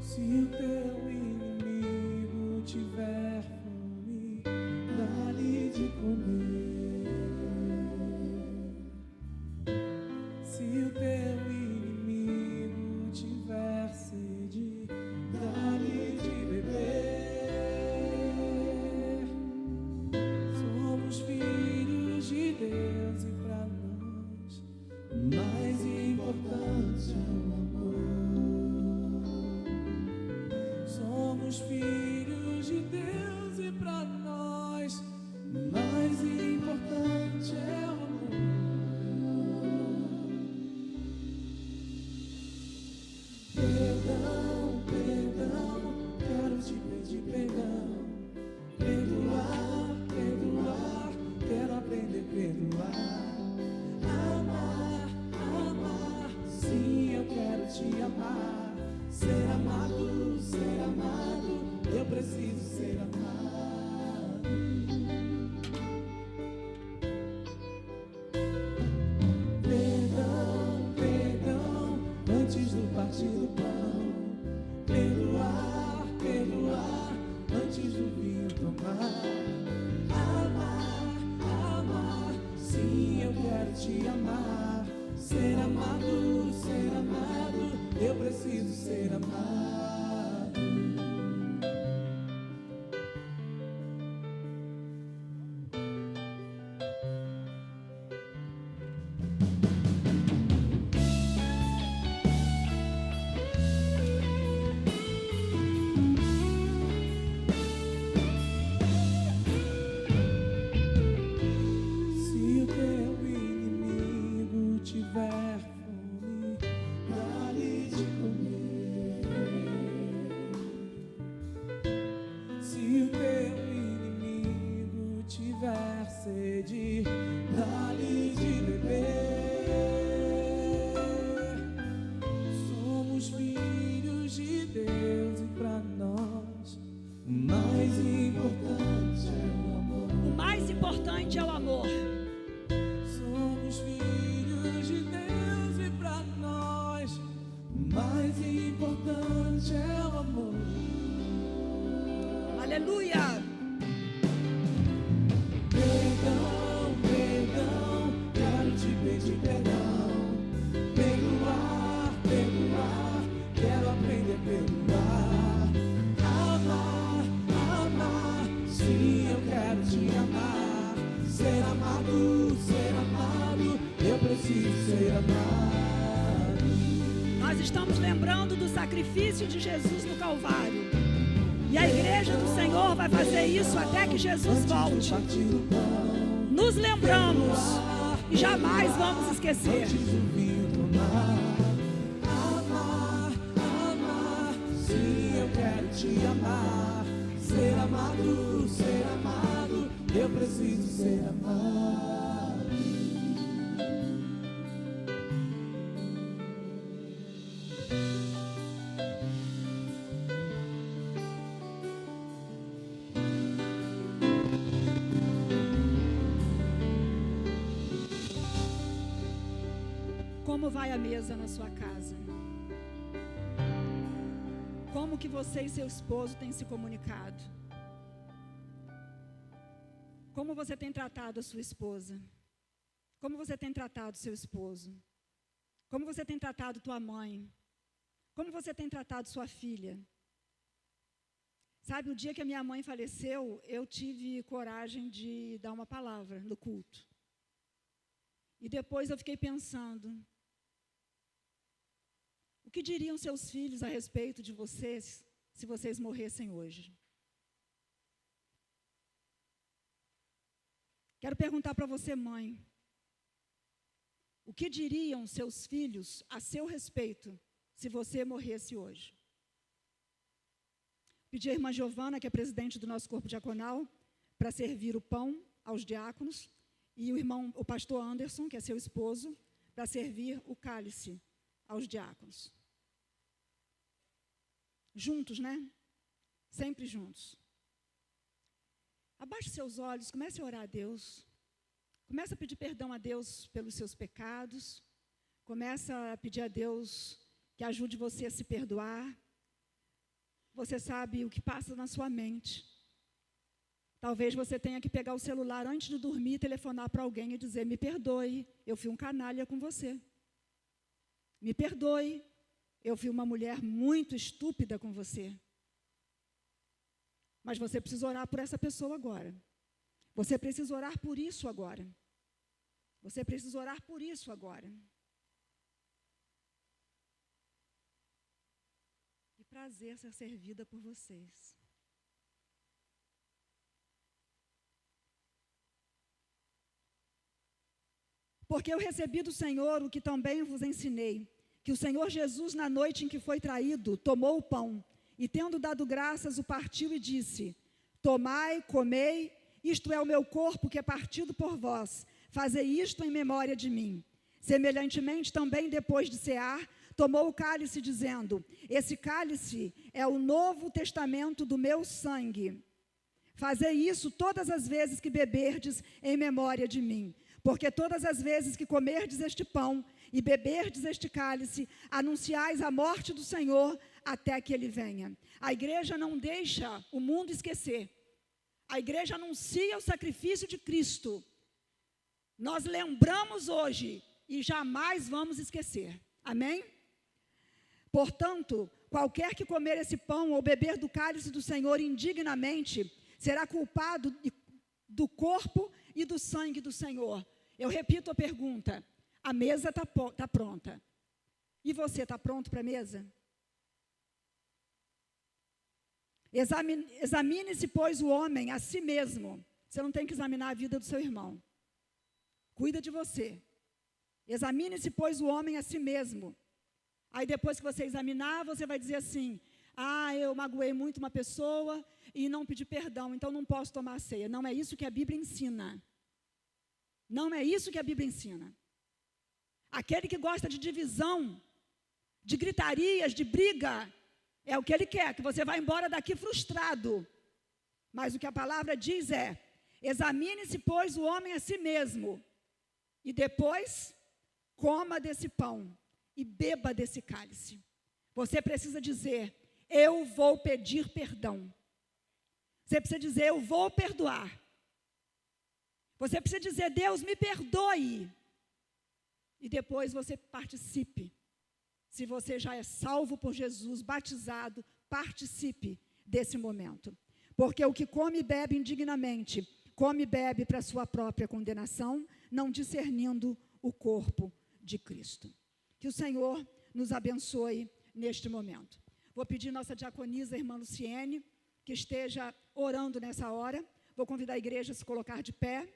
Se o teu inimigo tiver fome, dá-lhe de comer. Se o teu inimigo tiver sede, dá-lhe de beber. Somos filhos de Deus e para nós mais importante é o amor. Somos filhos de Deus e para nós mais importante é o amor. Perdão, perdão, quero te pedir perdão. Perdoar, perdoar, quero aprender a perdoar. Amar, amar, sim, eu quero te amar. Ser amado, eu preciso ser amado. Perdão, perdão, antes do partir do pão. Perdoar, perdoar, antes do vinho tomar. Amar, amar, sim, eu quero te amar. Ser amado, eu preciso ser amado. sede, dá-lhe de beber. Somos filhos de Deus e para nós o mais importante é o amor. O mais importante é o amor. Somos filhos de Deus e para nós o mais importante é o amor. Aleluia! Perdão, perdão, quero te pedir perdão. Perdoar, perdoar, quero aprender a perdoar. Amar, amar, sim, eu quero te amar. Ser amado, eu preciso ser amado. Nós estamos lembrando do sacrifício de Jesus no Calvário. E a igreja do Senhor vai fazer isso até que Jesus volte. Nos lembramos e jamais vamos esquecer. Amar, amar, sim, eu quero te amar. Ser amado, eu preciso ser amado. Como vai a mesa na sua casa? Como que você e seu esposo têm se comunicado? Como você tem tratado a sua esposa? Como você tem tratado seu esposo? Como você tem tratado tua mãe? Como você tem tratado sua filha? Sabe, o dia que a minha mãe faleceu, eu tive coragem de dar uma palavra no culto. E depois eu fiquei pensando, o que diriam seus filhos a respeito de vocês se vocês morressem hoje? Quero perguntar para você, mãe, o que diriam seus filhos a seu respeito se você morresse hoje? Pedi à irmã Giovana, que é presidente do nosso corpo diaconal, para servir o pão aos diáconos, e o pastor Anderson, que é seu esposo, para servir o cálice aos diáconos. Juntos, né? Sempre juntos. Abaixe seus olhos, comece a orar a Deus. Comece a pedir perdão a Deus pelos seus pecados. Comece a pedir a Deus que ajude você a se perdoar. Você sabe o que passa na sua mente. Talvez você tenha que pegar o celular antes de dormir e telefonar para alguém e dizer, me perdoe, eu fui um canalha com você. Me perdoe, eu fui uma mulher muito estúpida com você. Mas você precisa orar por essa pessoa agora. Você precisa orar por isso agora. Você precisa orar por isso agora. Que prazer ser servida por vocês. Porque eu recebi do Senhor o que também vos ensinei, que o Senhor Jesus, na noite em que foi traído, tomou o pão, e tendo dado graças, o partiu e disse, tomai, comei, isto é o meu corpo que é partido por vós, fazei isto em memória de mim. Semelhantemente, também depois de cear, tomou o cálice, dizendo, esse cálice é o novo testamento do meu sangue. Fazei isso todas as vezes que beberdes em memória de mim. Porque todas as vezes que comerdes este pão e beberdes este cálice, anunciais a morte do Senhor até que Ele venha. A igreja não deixa o mundo esquecer. A igreja anuncia o sacrifício de Cristo. Nós lembramos hoje e jamais vamos esquecer. Amém? Portanto, qualquer que comer esse pão ou beber do cálice do Senhor indignamente, será culpado do corpo e do sangue do Senhor. Eu repito a pergunta, a mesa está pronta. E você está pronto para a mesa? Examine-se, pois, o homem a si mesmo. Você não tem que examinar a vida do seu irmão. Cuida de você. Examine-se, pois, o homem a si mesmo. Aí depois que você examinar, você vai dizer assim, eu magoei muito uma pessoa e não pedi perdão, então não posso tomar a ceia. Não é isso que a Bíblia ensina. Não é isso que a Bíblia ensina. Aquele que gosta de divisão, de gritarias, de briga, é o que ele quer, que você vá embora daqui frustrado. Mas o que a palavra diz é: examine-se, pois, o homem a si mesmo, e depois coma desse pão e beba desse cálice. Você precisa dizer: eu vou pedir perdão. Você precisa dizer: eu vou perdoar. Você precisa dizer: Deus, me perdoe. E depois você participe. Se você já é salvo por Jesus, batizado, participe desse momento. Porque o que come e bebe indignamente, come e bebe para a sua própria condenação, não discernindo o corpo de Cristo. Que o Senhor nos abençoe neste momento. Vou pedir nossa diaconisa, irmã Luciene, que esteja orando nessa hora. Vou convidar a igreja a se colocar de pé.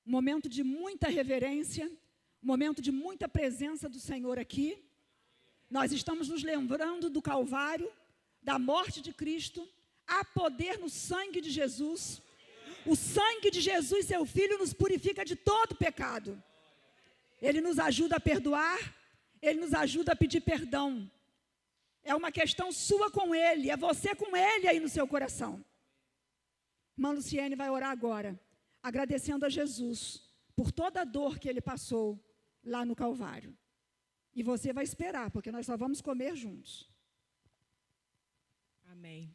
Um momento de muita reverência, um momento de muita presença do Senhor aqui. Nós estamos nos lembrando do Calvário, da morte de Cristo. Há poder no sangue de Jesus. O sangue de Jesus, seu Filho, nos purifica de todo pecado. Ele nos ajuda a perdoar, Ele nos ajuda a pedir perdão. É uma questão sua com Ele, é você com Ele aí no seu coração. Irmã Luciene vai orar agora, agradecendo a Jesus por toda a dor que Ele passou lá no Calvário. E você vai esperar, porque nós só vamos comer juntos. Amém.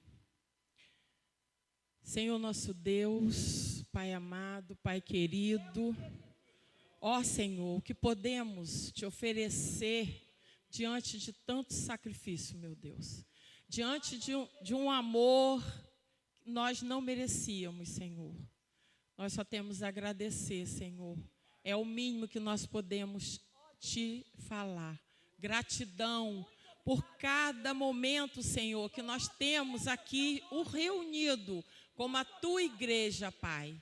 Senhor nosso Deus, Pai amado, Pai querido, ó Senhor, o que podemos te oferecer diante de tanto sacrifício, meu Deus, diante de um amor que nós não merecíamos, Senhor. Nós só temos a agradecer, Senhor. É o mínimo que nós podemos te falar. Gratidão por cada momento, Senhor, que nós temos aqui o reunido como a tua igreja, Pai.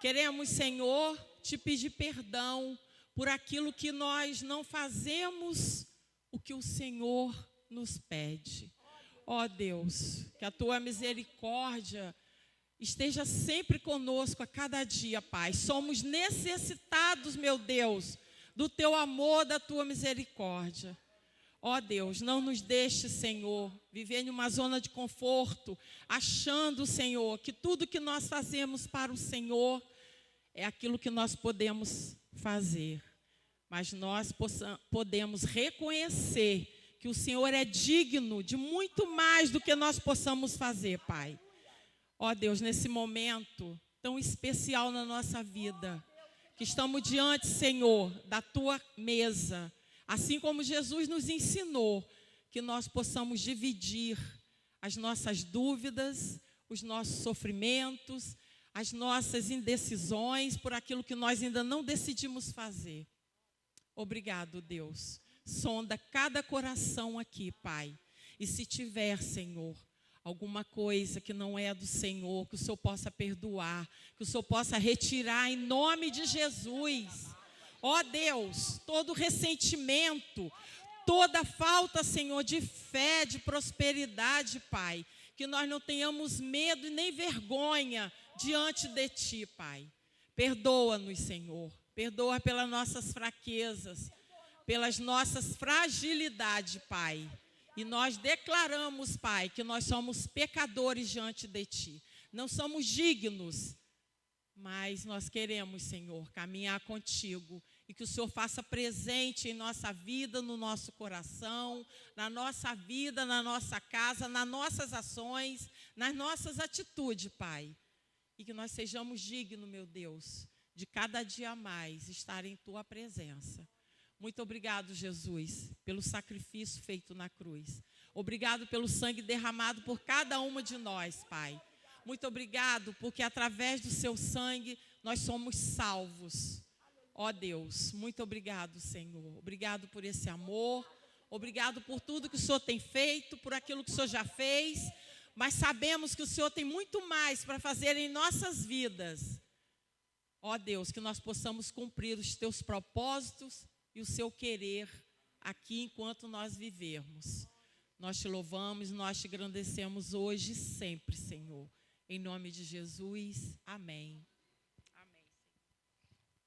Queremos, Senhor, te pedir perdão por aquilo que nós não fazemos o que o Senhor nos pede. Ó Deus, que a tua misericórdia esteja sempre conosco a cada dia, Pai. Somos necessitados, meu Deus, do teu amor, da tua misericórdia. Ó Deus, não nos deixe, Senhor, viver em uma zona de conforto, achando, Senhor, que tudo que nós fazemos para o Senhor é aquilo que nós podemos fazer. Mas nós podemos reconhecer que o Senhor é digno de muito mais do que nós possamos fazer, Pai. Ó Deus, nesse momento tão especial na nossa vida, que estamos diante, Senhor, da tua mesa, assim como Jesus nos ensinou, que nós possamos dividir as nossas dúvidas, os nossos sofrimentos, as nossas indecisões por aquilo que nós ainda não decidimos fazer. Obrigado, Deus. Sonda cada coração aqui, Pai. E se tiver, Senhor, alguma coisa que não é do Senhor, que o Senhor possa perdoar, que o Senhor possa retirar em nome de Jesus. Ó Deus, todo ressentimento, toda falta, Senhor, de fé, de prosperidade, Pai, que nós não tenhamos medo e nem vergonha diante de Ti, Pai. Perdoa-nos, Senhor, perdoa pelas nossas fraquezas, pelas nossas fragilidades, Pai. E nós declaramos, Pai, que nós somos pecadores diante de Ti. Não somos dignos, mas nós queremos, Senhor, caminhar contigo. E que o Senhor faça presente em nossa vida, no nosso coração, na nossa vida, na nossa casa, nas nossas ações, nas nossas atitudes, Pai. E que nós sejamos dignos, meu Deus, de cada dia mais estar em Tua presença. Muito obrigado, Jesus, pelo sacrifício feito na cruz. Obrigado pelo sangue derramado por cada uma de nós, Pai. Muito obrigado, porque através do Seu sangue nós somos salvos. Ó Deus, muito obrigado, Senhor. Obrigado por esse amor. Obrigado por tudo que o Senhor tem feito, por aquilo que o Senhor já fez. Mas sabemos que o Senhor tem muito mais para fazer em nossas vidas. Ó Deus, que nós possamos cumprir os Teus propósitos e o Seu querer aqui enquanto nós vivermos. Nós Te louvamos, nós Te engrandecemos hoje e sempre, Senhor. Em nome de Jesus, amém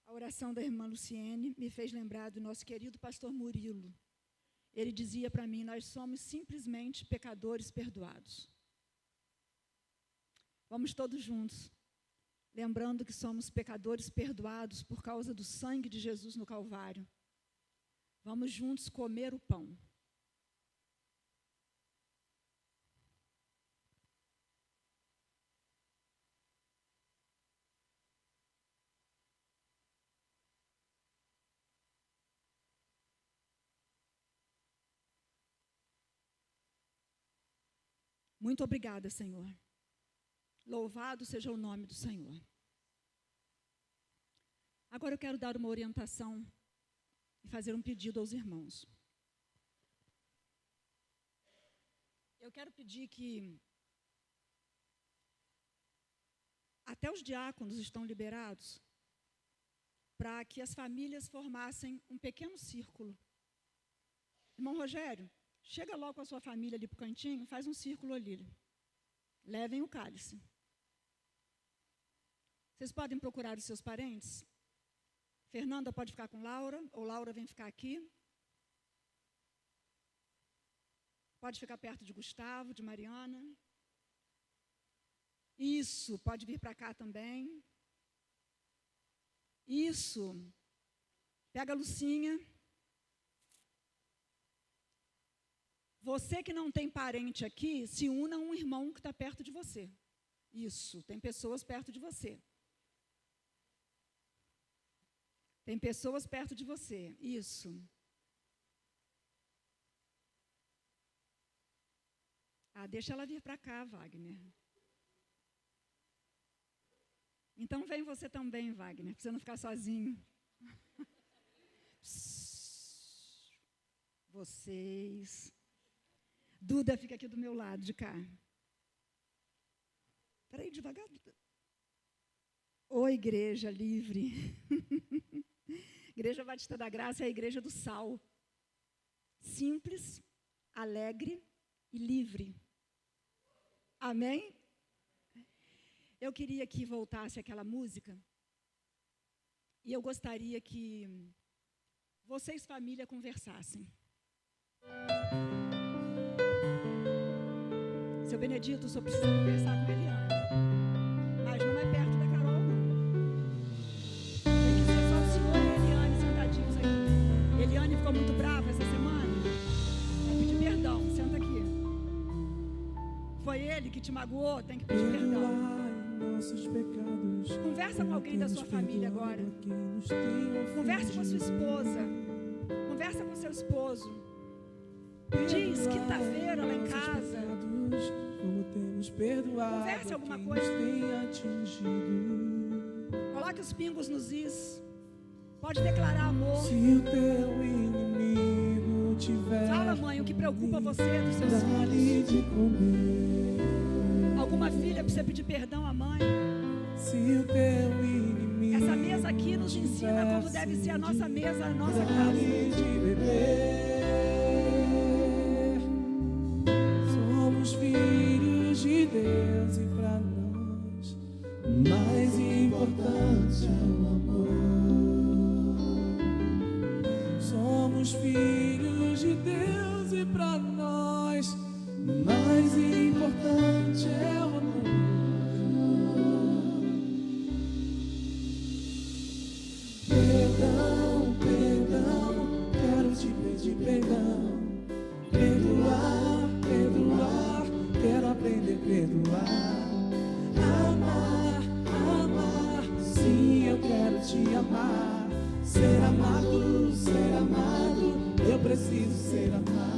A oração da irmã Luciene me fez lembrar do nosso querido pastor Murilo. Ele dizia para mim: nós somos simplesmente pecadores perdoados. Vamos todos juntos, lembrando que somos pecadores perdoados por causa do sangue de Jesus no Calvário. Vamos juntos comer o pão. Muito obrigada, Senhor. Louvado seja o nome do Senhor. Agora eu quero dar uma orientação e fazer um pedido aos irmãos. Eu quero pedir que até os diáconos estão liberados para que as famílias formassem um pequeno círculo. Irmão Rogério, chega logo com a sua família ali para o cantinho, faz um círculo ali. Levem o cálice. Vocês podem procurar os seus parentes? Fernanda pode ficar com Laura, ou Laura vem ficar aqui. Pode ficar perto de Gustavo, de Mariana. Isso, pode vir para cá também. Isso. Pega a Lucinha. Você que não tem parente aqui, se una a um irmão que está perto de você. Isso, tem pessoas perto de você. Tem pessoas perto de você, isso. Deixa ela vir para cá, Wagner. Então vem você também, Wagner, para você não ficar sozinho. Vocês. Duda fica aqui do meu lado, de cá. Espera aí, devagar, Duda. Ô, igreja livre. Igreja Batista da Graça é a igreja do sal. Simples, alegre e livre. Amém? Eu queria que voltasse aquela música. E eu gostaria que vocês, família, conversassem. Seu Benedito, o senhor precisa conversar com a Eliane. Mas não é perto da Carol, não. Tem que ser só o senhor e a Eliane sentadinhos aqui. Eliane ficou muito brava essa semana. Vai pedir perdão, senta aqui. Foi ele que te magoou, tem que pedir perdão. Conversa com alguém da sua família agora. Converse com a sua esposa. Conversa com seu esposo. Diz quinta-feira lá em casa. Converse alguma coisa. Coloque os pingos nos is. Pode declarar amor. Se o teu inimigo tiver, fala, mãe, o que preocupa você dos seus filhos. Alguma filha precisa pedir perdão à mãe. Se o teu inimigo, essa mesa aqui nos ensina como deve ser a nossa mesa, a nossa casa. Somos filhos de Deus e para nós mais importante é o amor. Somos filhos de Deus e para nós mais importante é o amor. Perdão, perdão, quero te pedir perdão. Perdoar, perdoar, quero aprender a perdoar. Amar, amar, sim, eu quero te amar. Ser amado, eu preciso ser amado.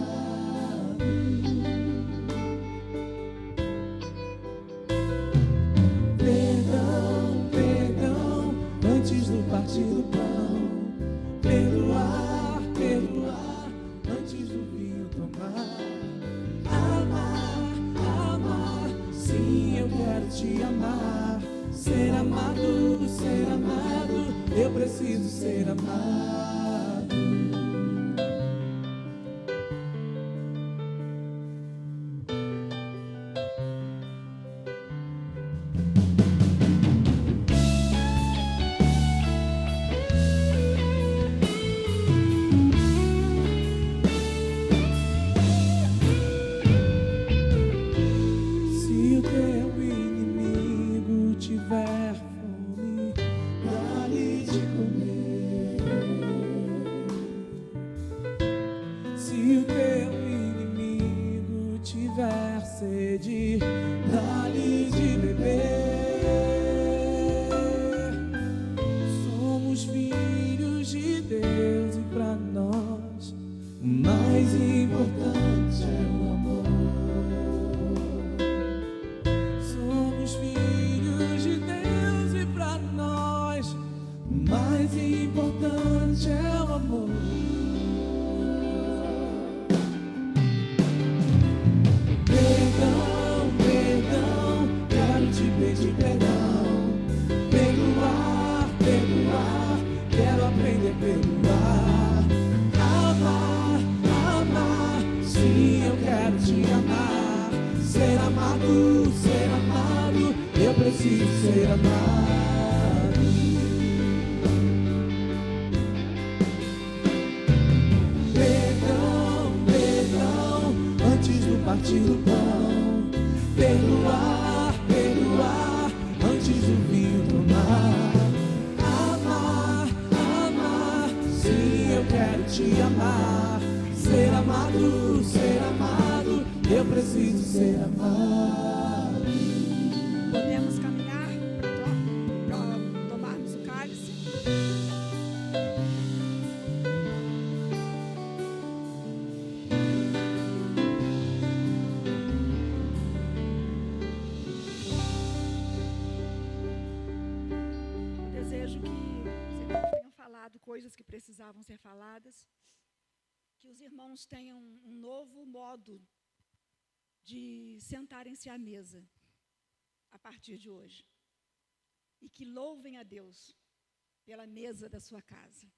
Perdão, perdão, antes do partir do pão. Perdoar, perdoar, antes do vinho tomar. Amar, amar, sim, eu quero te amar. Ser amado, eu preciso ser amado. ser amado. Perdão, antes do partir do pão. Perdoar, antes do vinho tomar. Amar, sim, eu quero te amar. Ser amado, eu preciso ser amado. Podemos caminhar para tomarmos o cálice. Desejo que os irmãos tenham falado coisas que precisavam ser faladas, que os irmãos tenham um novo modo de sentarem-se à mesa a partir de hoje, e que louvem a Deus pela mesa da sua casa.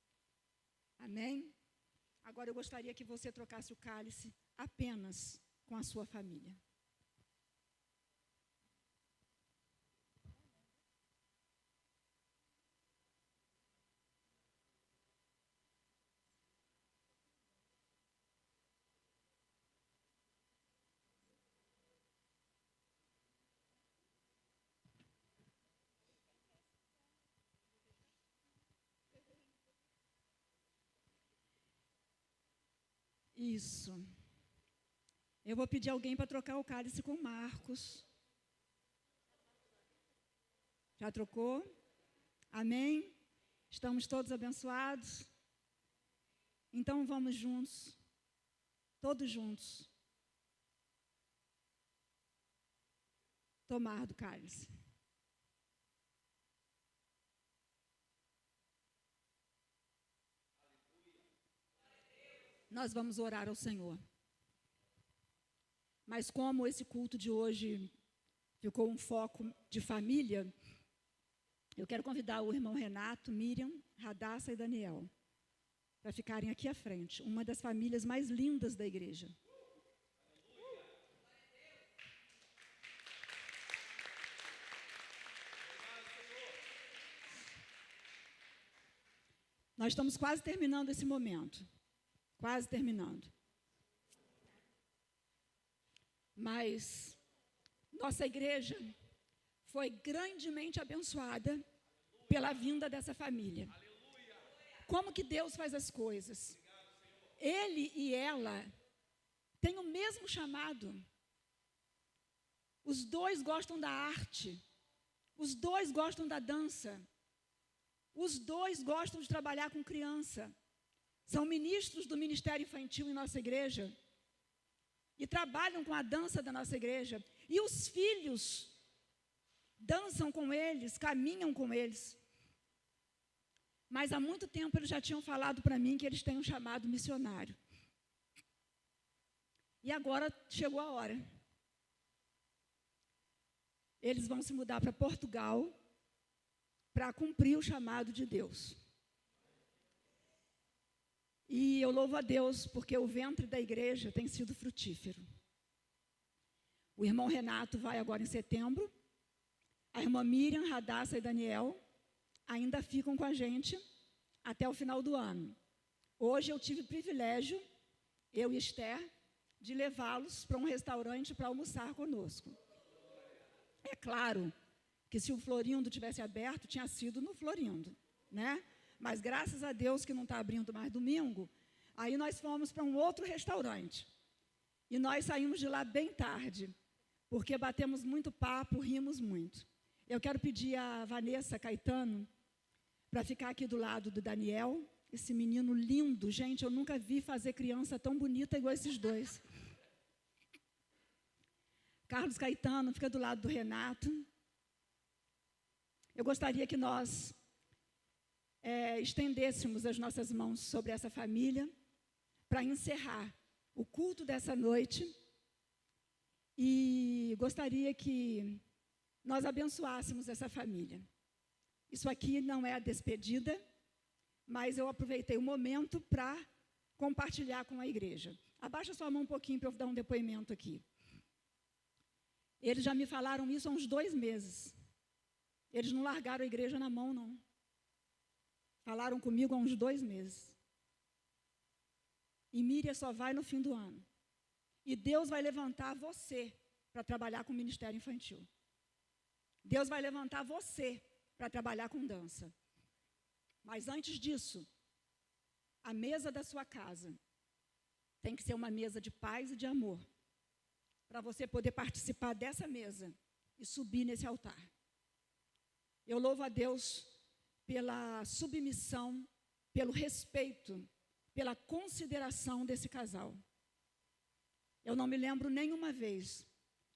Amém? Agora eu gostaria que você trocasse o cálice apenas com a sua família. Isso. Eu vou pedir alguém para trocar o cálice com Marcos. Já trocou? Amém? Estamos todos abençoados? Então vamos juntos, todos juntos, tomar do cálice. Nós vamos orar ao Senhor. Mas como esse culto de hoje ficou um foco de família, eu quero convidar o irmão Renato, Miriam, Radassa e Daniel para ficarem aqui à frente, uma das famílias mais lindas da igreja. Nós estamos quase terminando esse momento. Quase terminando. Mas nossa igreja foi grandemente abençoada pela vinda dessa família. Como que Deus faz as coisas? Ele e ela têm o mesmo chamado. Os dois gostam da arte. Os dois gostam da dança. Os dois gostam de trabalhar com criança. São ministros do Ministério Infantil em nossa igreja e trabalham com a dança da nossa igreja. E os filhos dançam com eles, caminham com eles. Mas há muito tempo eles já tinham falado para mim que eles têm um chamado missionário. E agora chegou a hora. Eles vão se mudar para Portugal para cumprir o chamado de Deus. E eu louvo a Deus porque o ventre da igreja tem sido frutífero. O irmão Renato vai agora em setembro. A irmã Miriam, Radassa e Daniel ainda ficam com a gente até o final do ano. Hoje eu tive o privilégio, eu e Esther, de levá-los para um restaurante para almoçar conosco. É claro que se o Florindo tivesse aberto, tinha sido no Florindo, né? Mas graças a Deus que não está abrindo mais domingo, aí nós fomos para um outro restaurante. E nós saímos de lá bem tarde, porque batemos muito papo, rimos muito. Eu quero pedir a Vanessa Caetano para ficar aqui do lado do Daniel, esse menino lindo. Gente, eu nunca vi fazer criança tão bonita igual esses dois. Carlos Caetano fica do lado do Renato. Eu gostaria que nós estendêssemos as nossas mãos sobre essa família para encerrar o culto dessa noite e gostaria que nós abençoássemos essa família. Isso aqui não é a despedida, mas eu aproveitei o momento para compartilhar com a igreja. Abaixa sua mão um pouquinho para eu dar um depoimento aqui. Eles já me falaram isso há uns 2 meses. Eles não largaram a igreja na mão, não. Falaram comigo há uns 2 meses. E Miriam só vai no fim do ano. E Deus vai levantar você para trabalhar com o ministério infantil. Deus vai levantar você para trabalhar com dança. Mas antes disso, a mesa da sua casa tem que ser uma mesa de paz e de amor, para você poder participar dessa mesa e subir nesse altar. Eu louvo a Deus pela submissão, pelo respeito, pela consideração desse casal. Eu não me lembro nenhuma vez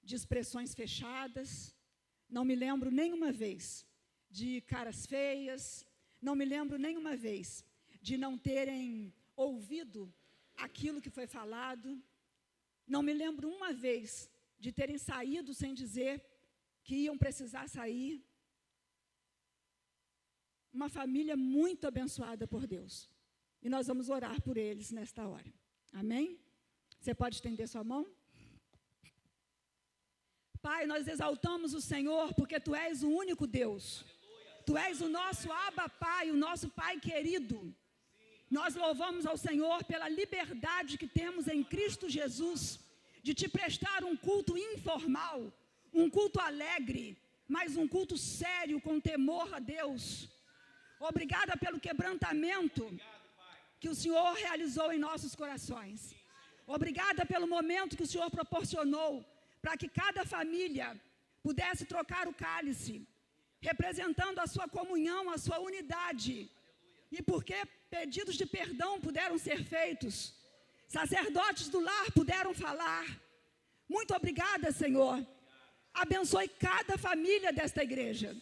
de expressões fechadas, não me lembro nenhuma vez de caras feias, não me lembro nenhuma vez de não terem ouvido aquilo que foi falado, não me lembro uma vez de terem saído sem dizer que iam precisar sair. Uma família muito abençoada por Deus. E nós vamos orar por eles nesta hora. Amém? Você pode estender sua mão? Pai, nós exaltamos o Senhor porque Tu és o único Deus. Tu és o nosso Abba Pai, o nosso Pai querido. Nós louvamos ao Senhor pela liberdade que temos em Cristo Jesus de Te prestar um culto informal, um culto alegre, mas um culto sério com temor a Deus. Obrigada pelo quebrantamento que o Senhor realizou em nossos corações. Obrigada pelo momento que o Senhor proporcionou para que cada família pudesse trocar o cálice, representando a sua comunhão, a sua unidade. E porque pedidos de perdão puderam ser feitos, sacerdotes do lar puderam falar. Muito obrigada, Senhor. Abençoe cada família desta igreja.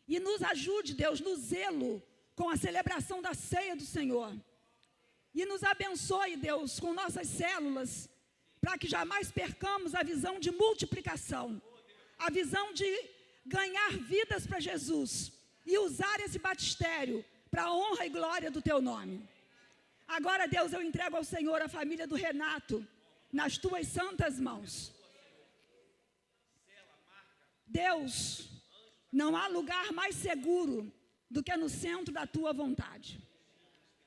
E nos ajude, Deus, no zelo com a celebração da ceia do Senhor. E nos abençoe, Deus, com nossas células, para que jamais percamos a visão de multiplicação, a visão de ganhar vidas para Jesus e usar esse batistério para a honra e glória do Teu nome. Agora, Deus, eu entrego ao Senhor a família do Renato nas Tuas santas mãos. Deus, não há lugar mais seguro do que no centro da Tua vontade.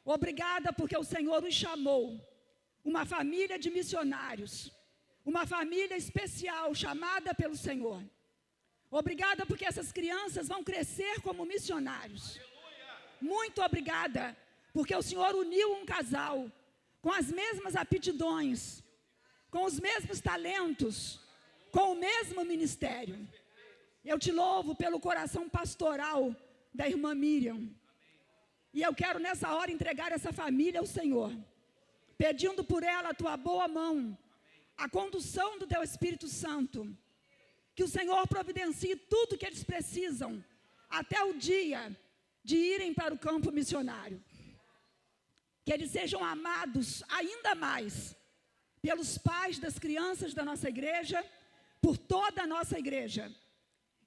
Obrigada porque o Senhor os chamou, uma família de missionários, uma família especial chamada pelo Senhor. Obrigada porque essas crianças vão crescer como missionários. Muito obrigada porque o Senhor uniu um casal com as mesmas aptidões, com os mesmos talentos, com o mesmo ministério. Eu Te louvo pelo coração pastoral da irmã Miriam. E eu quero nessa hora entregar essa família ao Senhor, pedindo por ela a Tua boa mão, a condução do Teu Espírito Santo, que o Senhor providencie tudo que eles precisam, até o dia de irem para o campo missionário. Que eles sejam amados ainda mais pelos pais das crianças da nossa igreja, por toda a nossa igreja.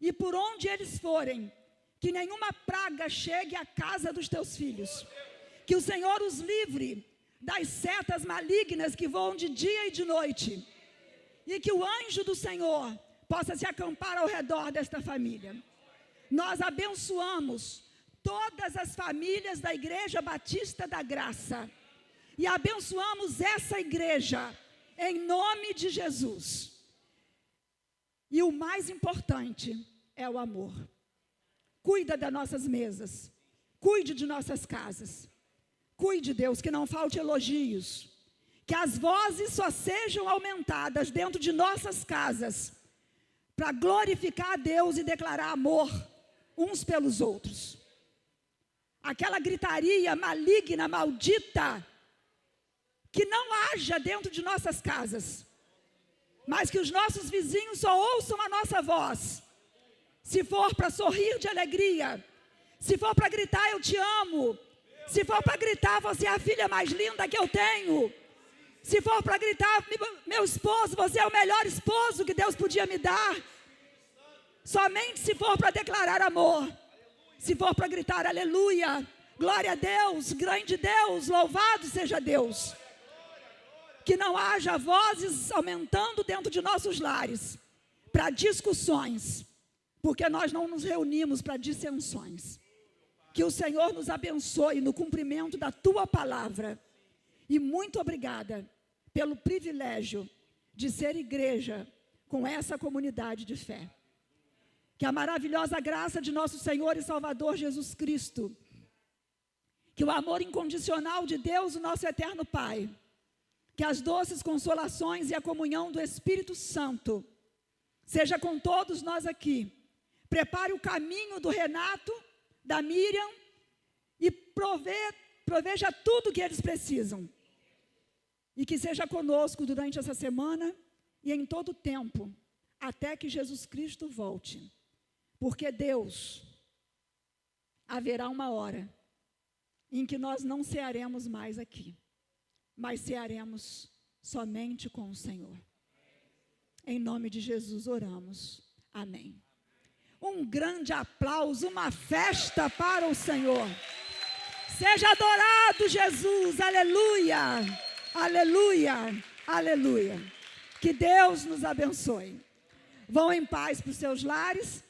E por onde eles forem, que nenhuma praga chegue à casa dos Teus filhos. Que o Senhor os livre das setas malignas que voam de dia e de noite. E que o anjo do Senhor possa se acampar ao redor desta família. Nós abençoamos todas as famílias da Igreja Batista da Graça. E abençoamos essa igreja em nome de Jesus. E o mais importante é o amor. Cuida das nossas mesas. Cuide de nossas casas. Cuide, Deus, que não falte elogios. Que as vozes só sejam aumentadas dentro de nossas casas, para glorificar a Deus e declarar amor uns pelos outros. Aquela gritaria maligna, maldita, que não haja dentro de nossas casas, mas que os nossos vizinhos só ouçam a nossa voz. Se for para sorrir de alegria, se for para gritar eu te amo, se for para gritar você é a filha mais linda que eu tenho, se for para gritar meu esposo, você é o melhor esposo que Deus podia me dar, somente se for para declarar amor, se for para gritar aleluia, glória a Deus, grande Deus, louvado seja Deus. Que não haja vozes aumentando dentro de nossos lares, para discussões, porque nós não nos reunimos para dissensões. Que o Senhor nos abençoe no cumprimento da tua palavra. E muito obrigada pelo privilégio de ser igreja com essa comunidade de fé. Que a maravilhosa graça de nosso Senhor e Salvador Jesus Cristo, que o amor incondicional de Deus, o nosso eterno Pai, que as doces consolações e a comunhão do Espírito Santo seja com todos nós aqui. Prepare o caminho do Renato, da Miriam e proveja tudo que eles precisam. E que seja conosco durante essa semana e em todo o tempo, até que Jesus Cristo volte. Porque Deus, haverá uma hora em que nós não cearemos mais aqui, mas cearemos somente com o Senhor. Em nome de Jesus oramos. Amém. Um grande aplauso, uma festa para o Senhor. Seja adorado, Jesus. Aleluia, aleluia, aleluia. Que Deus nos abençoe. Vão em paz para os seus lares.